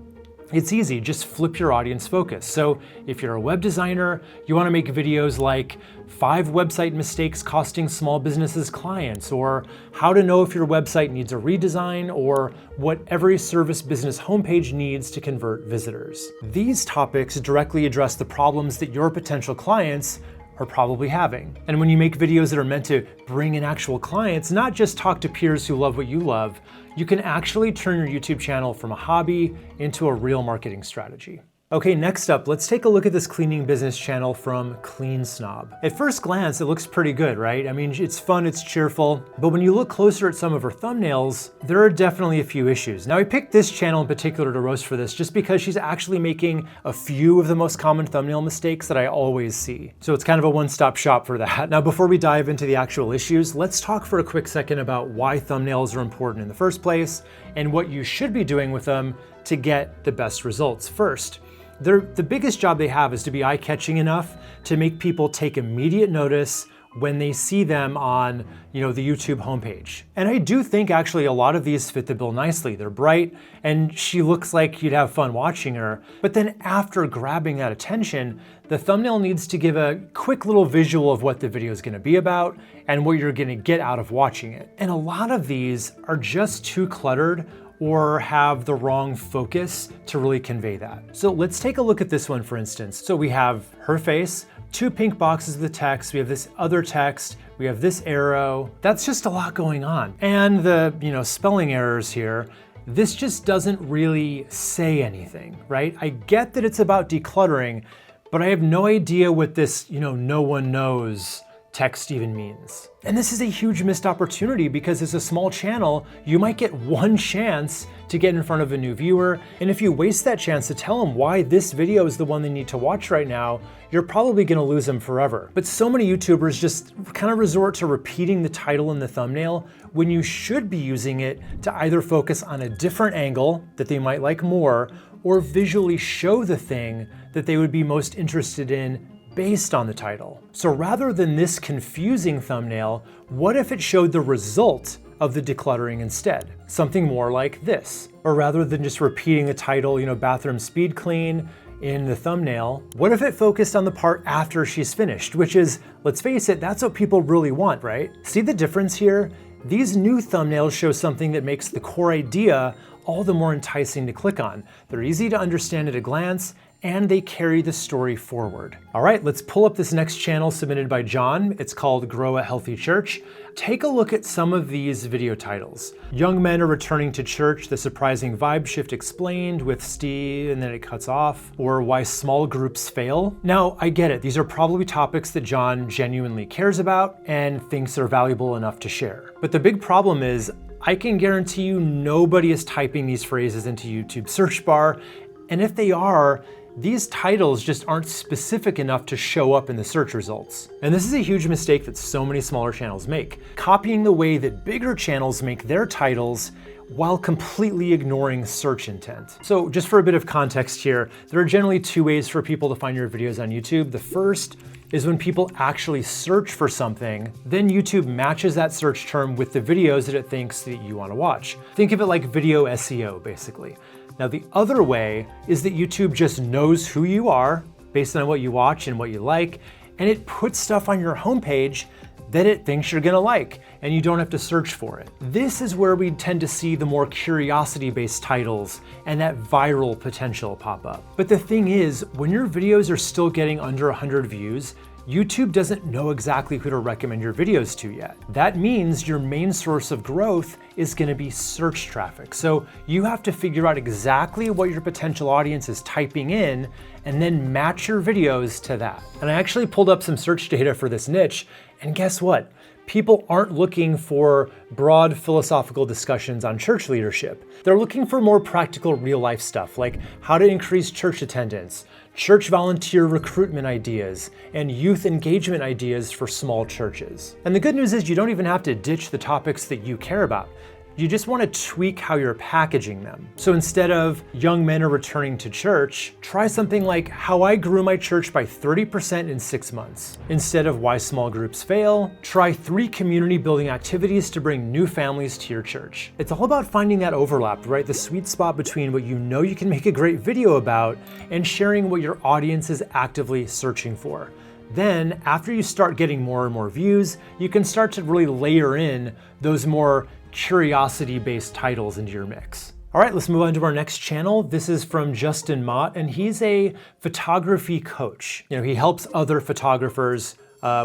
it's easy, just flip your audience focus. So if you're a web designer, you want to make videos like 5 website mistakes costing small businesses clients, or how to know if your website needs a redesign, or what every service business homepage needs to convert visitors. These topics directly address the problems that your potential clients are probably having. And when you make videos that are meant to bring in actual clients, not just talk to peers who love what you love, you can actually turn your YouTube channel from a hobby into a real marketing strategy. Okay, next up, let's take a look at this cleaning business channel from Clean Snob. At first glance, it looks pretty good, right? I mean, it's fun, it's cheerful, but when you look closer at some of her thumbnails, there are definitely a few issues. Now, I picked this channel in particular to roast for this just because she's actually making a few of the most common thumbnail mistakes that I always see. So it's kind of a one-stop shop for that. Now, before we dive into the actual issues, let's talk for a quick second about why thumbnails are important in the first place and what you should be doing with them to get the best results. First, The biggest job they have is to be eye-catching enough to make people take immediate notice when they see them on, the YouTube homepage. And I do think actually a lot of these fit the bill nicely. They're bright and she looks like you'd have fun watching her. But then after grabbing that attention, the thumbnail needs to give a quick little visual of what the video is gonna be about and what you're gonna get out of watching it. And a lot of these are just too cluttered or have the wrong focus to really convey that. So let's take a look at this one, for instance. So we have her face, 2 pink boxes of the text, we have this other text, we have this arrow. That's just a lot going on. And the, spelling errors here, this just doesn't really say anything, right? I get that it's about decluttering, but I have no idea what this, no one knows text even means. And this is a huge missed opportunity because as a small channel, you might get one chance to get in front of a new viewer. And if you waste that chance to tell them why this video is the one they need to watch right now, you're probably gonna lose them forever. But so many YouTubers just kind of resort to repeating the title and the thumbnail when you should be using it to either focus on a different angle that they might like more or visually show the thing that they would be most interested in based on the title. So rather than this confusing thumbnail, what if it showed the result of the decluttering instead? Something more like this. Or rather than just repeating the title, bathroom speed clean in the thumbnail, what if it focused on the part after she's finished, which is, let's face it, that's what people really want, right? See the difference here? These new thumbnails show something that makes the core idea all the more enticing to click on. They're easy to understand at a glance, and they carry the story forward. All right, let's pull up this next channel submitted by John. It's called Grow a Healthy Church. Take a look at some of these video titles. Young men are returning to church, the surprising vibe shift explained with Steve, and then it cuts off. Or why small groups fail. Now, I get it. These are probably topics that John genuinely cares about and thinks are valuable enough to share. But the big problem is, I can guarantee you nobody is typing these phrases into YouTube search bar. And if they are, these titles just aren't specific enough to show up in the search results. And this is a huge mistake that so many smaller channels make, copying the way that bigger channels make their titles while completely ignoring search intent. So just for a bit of context here, there are generally 2 ways for people to find your videos on YouTube. The first is when people actually search for something, then YouTube matches that search term with the videos that it thinks that you want to watch. Think of it like video SEO, basically. Now, the other way is that YouTube just knows who you are based on what you watch and what you like, and it puts stuff on your homepage that it thinks you're gonna like, and you don't have to search for it. This is where we tend to see the more curiosity-based titles and that viral potential pop up. But the thing is, when your videos are still getting under 100 views, YouTube doesn't know exactly who to recommend your videos to yet. That means your main source of growth is gonna be search traffic. So you have to figure out exactly what your potential audience is typing in and then match your videos to that. And I actually pulled up some search data for this niche, and guess what? People aren't looking for broad philosophical discussions on church leadership. They're looking for more practical real life stuff like how to increase church attendance, church volunteer recruitment ideas, and youth engagement ideas for small churches. And the good news is you don't even have to ditch the topics that you care about. You just want to tweak how you're packaging them. So instead of young men are returning to church, try something like how I grew my church by 30% in 6 months. Instead of why small groups fail, try 3 community building activities to bring new families to your church. It's all about finding that overlap, right? The sweet spot between what you know you can make a great video about and sharing what your audience is actively searching for. Then, after you start getting more and more views, you can start to really layer in those more curiosity-based titles into your mix. All right, let's move on to our next channel. This is from Justin Mott, and he's a photography coach. He helps other photographers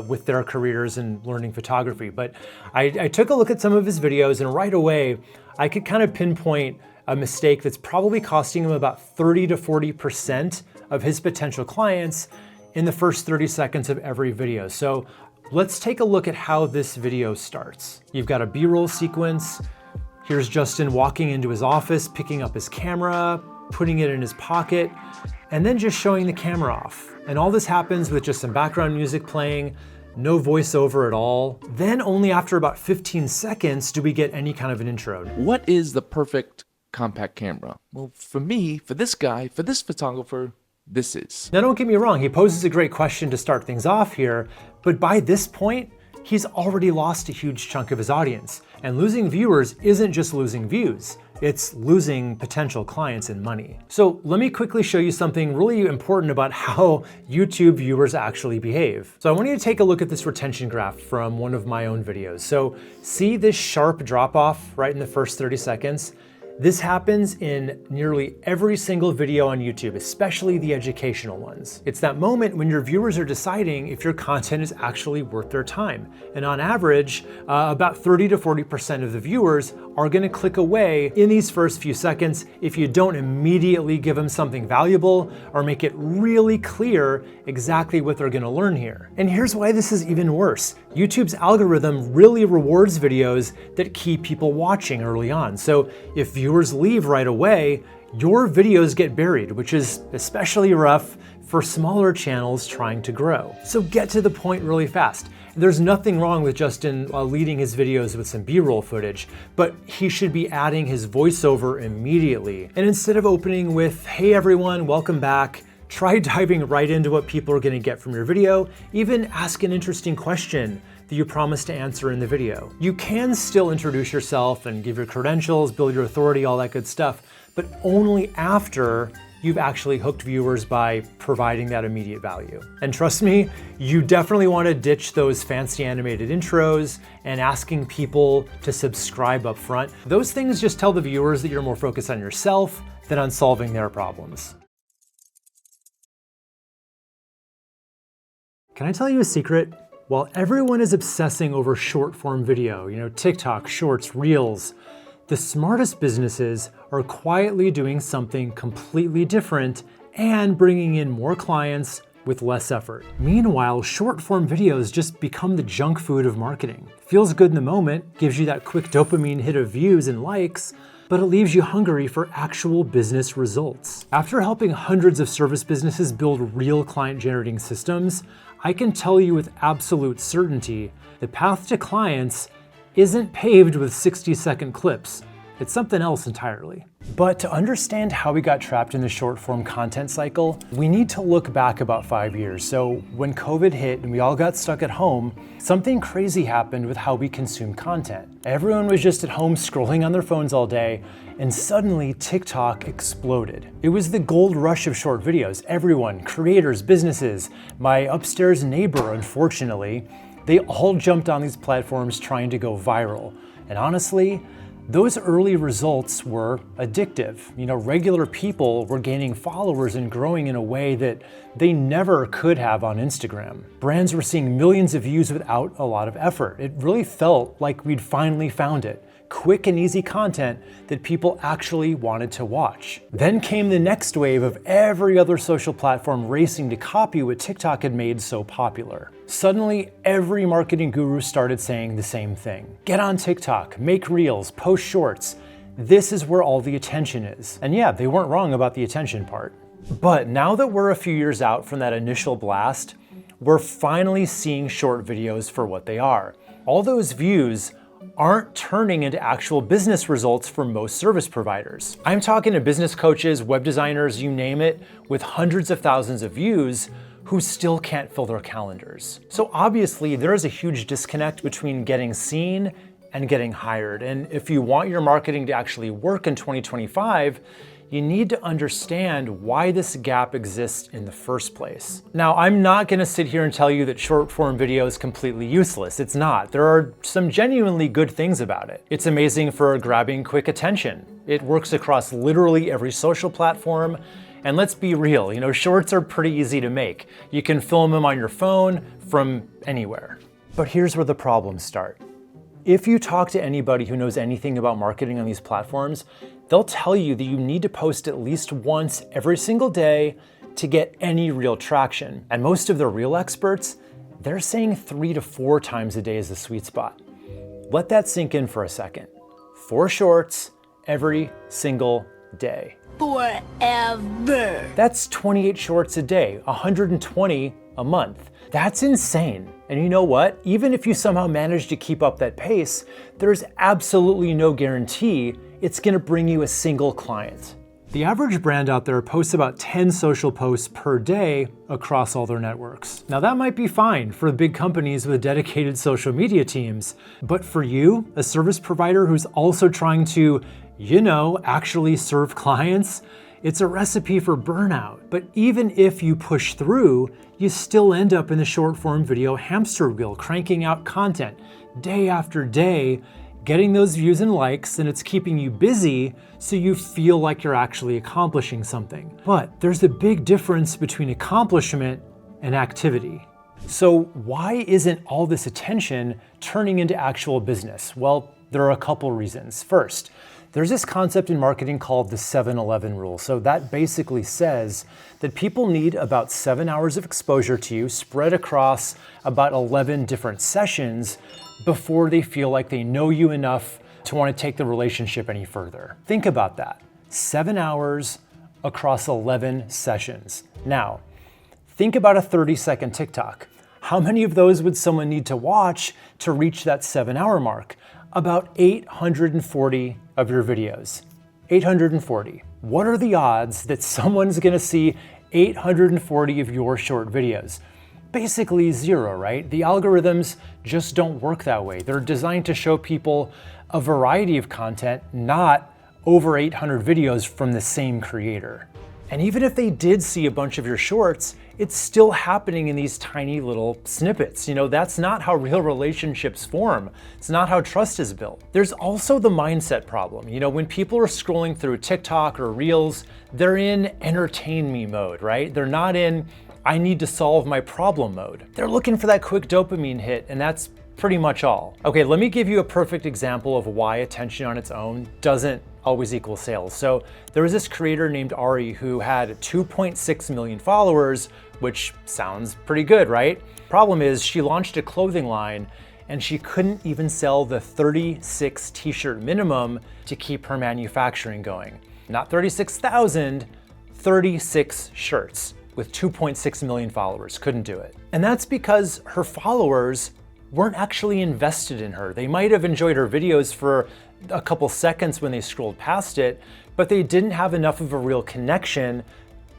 with their careers and learning photography. But I took a look at some of his videos, and right away, I could kind of pinpoint a mistake that's probably costing him about 30 to 40% of his potential clients in the first 30 seconds of every video. So let's take a look at how this video starts. You've got a B-roll sequence. Here's Justin walking into his office, picking up his camera, putting it in his pocket, and then just showing the camera off. And all this happens with just some background music playing, no voiceover at all. Then only after about 15 seconds do we get any kind of an intro. What is the perfect compact camera? Well, for me, for this guy, for this photographer, this is. Now don't get me wrong, he poses a great question to start things off here, but by this point, he's already lost a huge chunk of his audience. And losing viewers isn't just losing views, it's losing potential clients and money. So let me quickly show you something really important about how YouTube viewers actually behave. So I want you to take a look at this retention graph from one of my own videos. So see this sharp drop off right in the first 30 seconds? This happens in nearly every single video on YouTube, especially the educational ones. It's that moment when your viewers are deciding if your content is actually worth their time. And on average, about 30 to 40% of the viewers are gonna click away in these first few seconds if you don't immediately give them something valuable or make it really clear exactly what they're gonna learn here. And here's why this is even worse. YouTube's algorithm really rewards videos that keep people watching early on. So if viewers leave right away, your videos get buried, which is especially rough for smaller channels trying to grow. So get to the point really fast. There's nothing wrong with Justin leading his videos with some B-roll footage, but he should be adding his voiceover immediately. And instead of opening with, "Hey everyone, welcome back," try diving right into what people are gonna get from your video. Even ask an interesting question that you promised to answer in the video. You can still introduce yourself and give your credentials, build your authority, all that good stuff, but only after you've actually hooked viewers by providing that immediate value. And trust me, you definitely want to ditch those fancy animated intros and asking people to subscribe up front. Those things just tell the viewers that you're more focused on yourself than on solving their problems. Can I tell you a secret? While everyone is obsessing over short form video, TikTok, Shorts, Reels, the smartest businesses are quietly doing something completely different and bringing in more clients with less effort. Meanwhile, short form videos just become the junk food of marketing. Feels good in the moment, gives you that quick dopamine hit of views and likes, but it leaves you hungry for actual business results. After helping hundreds of service businesses build real client generating systems, I can tell you with absolute certainty, the path to clients isn't paved with 60-second clips. It's something else entirely. But to understand how we got trapped in the short form content cycle, we need to look back about 5 years. So when COVID hit and we all got stuck at home, something crazy happened with how we consume content. Everyone was just at home scrolling on their phones all day, and suddenly TikTok exploded. It was the gold rush of short videos. Everyone, creators, businesses, my upstairs neighbor, unfortunately, they all jumped on these platforms trying to go viral. And honestly, those early results were addictive. Regular people were gaining followers and growing in a way that they never could have on Instagram. Brands were seeing millions of views without a lot of effort. It really felt like we'd finally found it. Quick and easy content that people actually wanted to watch. Then came the next wave of every other social platform racing to copy what TikTok had made so popular. Suddenly, every marketing guru started saying the same thing. Get on TikTok, make reels, post shorts. This is where all the attention is. And yeah, they weren't wrong about the attention part. But now that we're a few years out from that initial blast, we're finally seeing short videos for what they are. All those views aren't turning into actual business results for most service providers. I'm talking to business coaches, web designers, you name it, with hundreds of thousands of views who still can't fill their calendars. So obviously there is a huge disconnect between getting seen and getting hired. And if you want your marketing to actually work in 2025, you need to understand why this gap exists in the first place. Now, I'm not gonna sit here and tell you that short form video is completely useless. It's not. There are some genuinely good things about it. It's amazing for grabbing quick attention. It works across literally every social platform. And let's be real, shorts are pretty easy to make. You can film them on your phone from anywhere. But here's where the problems start. If you talk to anybody who knows anything about marketing on these platforms, they'll tell you that you need to post at least once every single day to get any real traction. And most of the real experts, they're saying 3 to 4 times a day is the sweet spot. Let that sink in for a second. 4 shorts every single day. Forever. That's 28 shorts a day, 120 a month. That's insane. And you know what? Even if you somehow manage to keep up that pace, there's absolutely no guarantee it's gonna bring you a single client. The average brand out there posts about 10 social posts per day across all their networks. Now that might be fine for big companies with dedicated social media teams, but for you, a service provider who's also trying to, actually serve clients, it's a recipe for burnout. But even if you push through, you still end up in the short form video hamster wheel, cranking out content day after day, getting those views and likes, and it's keeping you busy so you feel like you're actually accomplishing something. But there's a big difference between accomplishment and activity. So why isn't all this attention turning into actual business? Well, there are a couple reasons. First, there's this concept in marketing called the 7-11 rule. So that basically says that people need about 7 hours of exposure to you spread across about 11 different sessions before they feel like they know you enough to want to take the relationship any further. Think about that. 7 hours across 11 sessions. Now, think about a 30-second TikTok. How many of those would someone need to watch to reach that 7-hour mark? About 840 of your videos. 840. What are the odds that someone's gonna see 840 of your short videos? Basically zero, right? The algorithms just don't work that way. They're designed to show people a variety of content, not over 800 videos from the same creator. And even if they did see a bunch of your shorts, it's still happening in these tiny little snippets. That's not how real relationships form. It's not how trust is built. There's also the mindset problem. When people are scrolling through TikTok or Reels, they're in entertain me mode, right? They're not in I need to solve my problem mode. They're looking for that quick dopamine hit, and that's pretty much all. Okay, let me give you a perfect example of why attention on its own doesn't always equal sales. So there was this creator named Ari who had 2.6 million followers, which sounds pretty good, right? Problem is, she launched a clothing line and she couldn't even sell the 36 t-shirt minimum to keep her manufacturing going. Not 36,000, 36 shirts with 2.6 million followers. Couldn't do it. And that's because her followers weren't actually invested in her. They might have enjoyed her videos for a couple seconds when they scrolled past it, but they didn't have enough of a real connection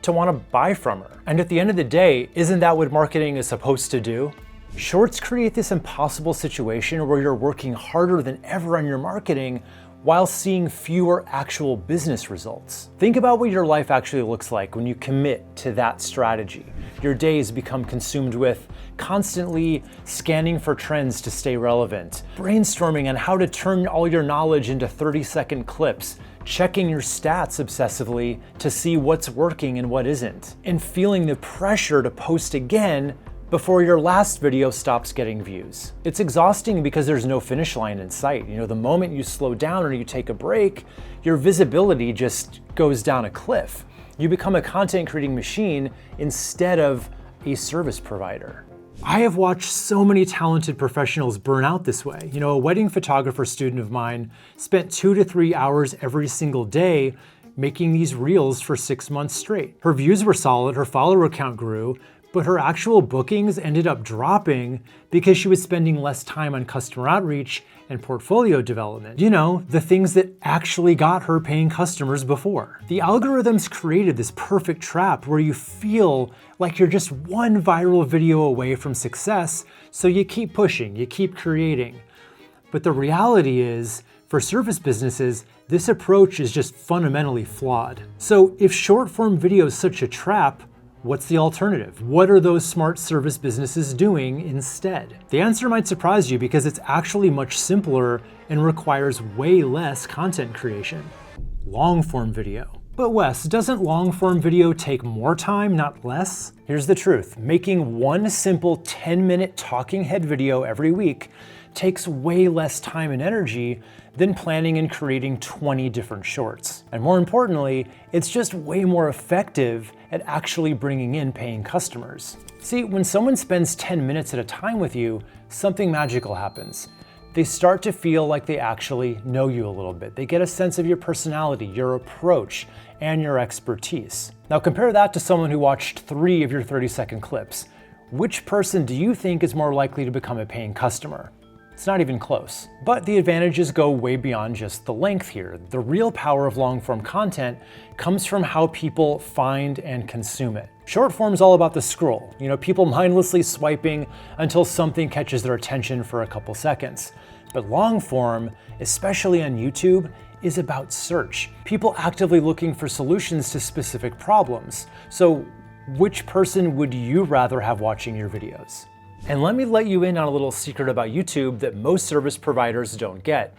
to want to buy from her. And at the end of the day, isn't that what marketing is supposed to do? Shorts create this impossible situation where you're working harder than ever on your marketing while seeing fewer actual business results. Think about what your life actually looks like when you commit to that strategy. Your days become consumed with constantly scanning for trends to stay relevant, brainstorming on how to turn all your knowledge into 30-second clips, checking your stats obsessively to see what's working and what isn't, and feeling the pressure to post again before your last video stops getting views. It's exhausting because there's no finish line in sight. The moment you slow down or you take a break, your visibility just goes down a cliff. You become a content creating machine instead of a service provider. I have watched so many talented professionals burn out this way. A wedding photographer student of mine spent 2 to 3 hours every single day making these reels for 6 months straight. Her views were solid, her follower count grew, but her actual bookings ended up dropping because she was spending less time on customer outreach and portfolio development. The things that actually got her paying customers before. The algorithms created this perfect trap where you feel like you're just one viral video away from success, so you keep pushing, you keep creating. But the reality is, for service businesses, this approach is just fundamentally flawed. So if short form video is such a trap, what's the alternative? What are those smart service businesses doing instead? The answer might surprise you because it's actually much simpler and requires way less content creation. Long form video. But Wes, doesn't long form video take more time, not less? Here's the truth. Making one simple 10-minute talking head video every week takes way less time and energy than planning and creating 20 different shorts. And more importantly, it's just way more effective at actually bringing in paying customers. See, when someone spends 10 minutes at a time with you, something magical happens. They start to feel like they actually know you a little bit. They get a sense of your personality, your approach, and your expertise. Now compare that to someone who watched 3 of your 30-second clips. Which person do you think is more likely to become a paying customer? It's not even close. But the advantages go way beyond just the length here. The real power of long-form content comes from how people find and consume it. Short form is all about the scroll, people mindlessly swiping until something catches their attention for a couple seconds. But long form, especially on YouTube, is about search. People actively looking for solutions to specific problems. So which person would you rather have watching your videos? And let me let you in on a little secret about YouTube that most service providers don't get.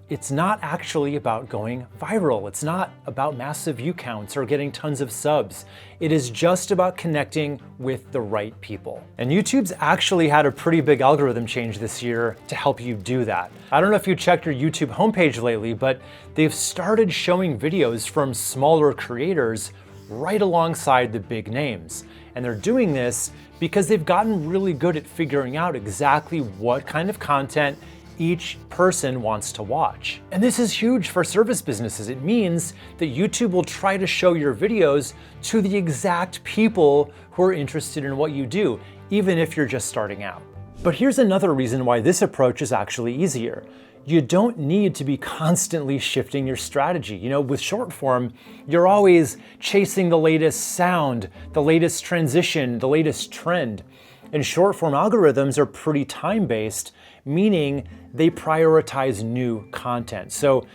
It's not actually about going viral. It's not about massive view counts or getting tons of subs. It is just about connecting with the right people. And YouTube's actually had a pretty big algorithm change this year to help you do that. I don't know if you checked your YouTube homepage lately, but they've started showing videos from smaller creators right alongside the big names. And they're doing this because they've gotten really good at figuring out exactly what kind of content each person wants to watch. And this is huge for service businesses. It means that YouTube will try to show your videos to the exact people who are interested in what you do, even if you're just starting out. But here's another reason why this approach is actually easier. You don't need to be constantly shifting your strategy. With short form, you're always chasing the latest sound, the latest transition, the latest trend. And short form algorithms are pretty time-based, meaning they prioritize new content. So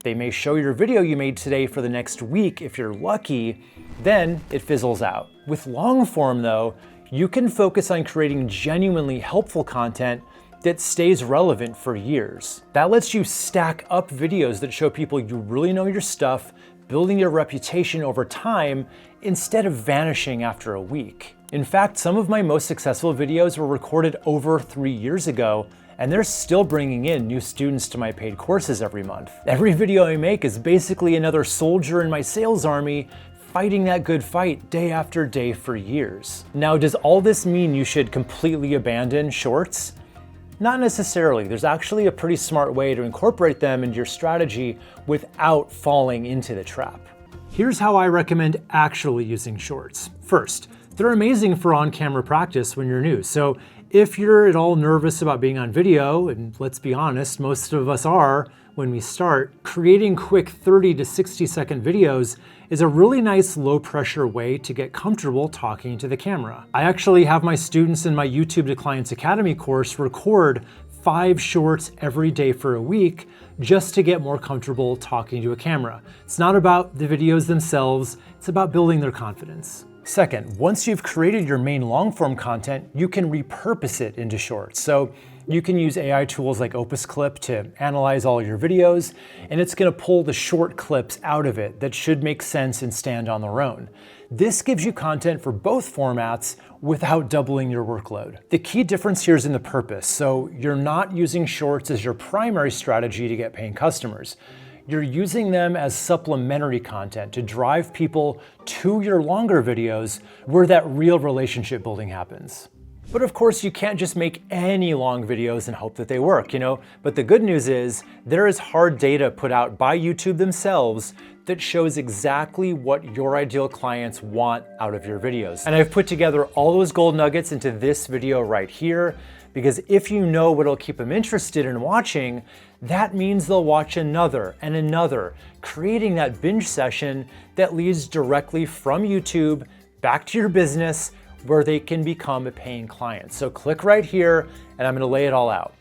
they may show your video you made today for the next week if you're lucky, then it fizzles out. With long form though, you can focus on creating genuinely helpful content that stays relevant for years. That lets you stack up videos that show people you really know your stuff, building your reputation over time instead of vanishing after a week. In fact, some of my most successful videos were recorded over 3 years ago, and they're still bringing in new students to my paid courses every month. Every video I make is basically another soldier in my sales army fighting that good fight day after day for years. Now, does all this mean you should completely abandon shorts? Not necessarily. There's actually a pretty smart way to incorporate them into your strategy without falling into the trap. Here's how I recommend actually using shorts. First, they're amazing for on-camera practice when you're new. So if you're at all nervous about being on video, and let's be honest, most of us are when we start, creating quick 30 to 60 second videos is a really nice low pressure way to get comfortable talking to the camera. I actually have my students in my YouTube to Clients Academy course record 5 shorts every day for a week just to get more comfortable talking to a camera. It's not about the videos themselves, it's about building their confidence. Second, once you've created your main long-form content, you can repurpose it into shorts. So you can use AI tools like Opus Clip to analyze all your videos, and it's gonna pull the short clips out of it that should make sense and stand on their own. This gives you content for both formats without doubling your workload. The key difference here is in the purpose. So you're not using shorts as your primary strategy to get paying customers. You're using them as supplementary content to drive people to your longer videos where that real relationship building happens. But of course, you can't just make any long videos and hope that they work, But the good news is there is hard data put out by YouTube themselves that shows exactly what your ideal clients want out of your videos. And I've put together all those gold nuggets into this video right here, because if you know what'll keep them interested in watching, that means they'll watch another and another, creating that binge session that leads directly from YouTube back to your business where they can become a paying client. So click right here and I'm gonna lay it all out.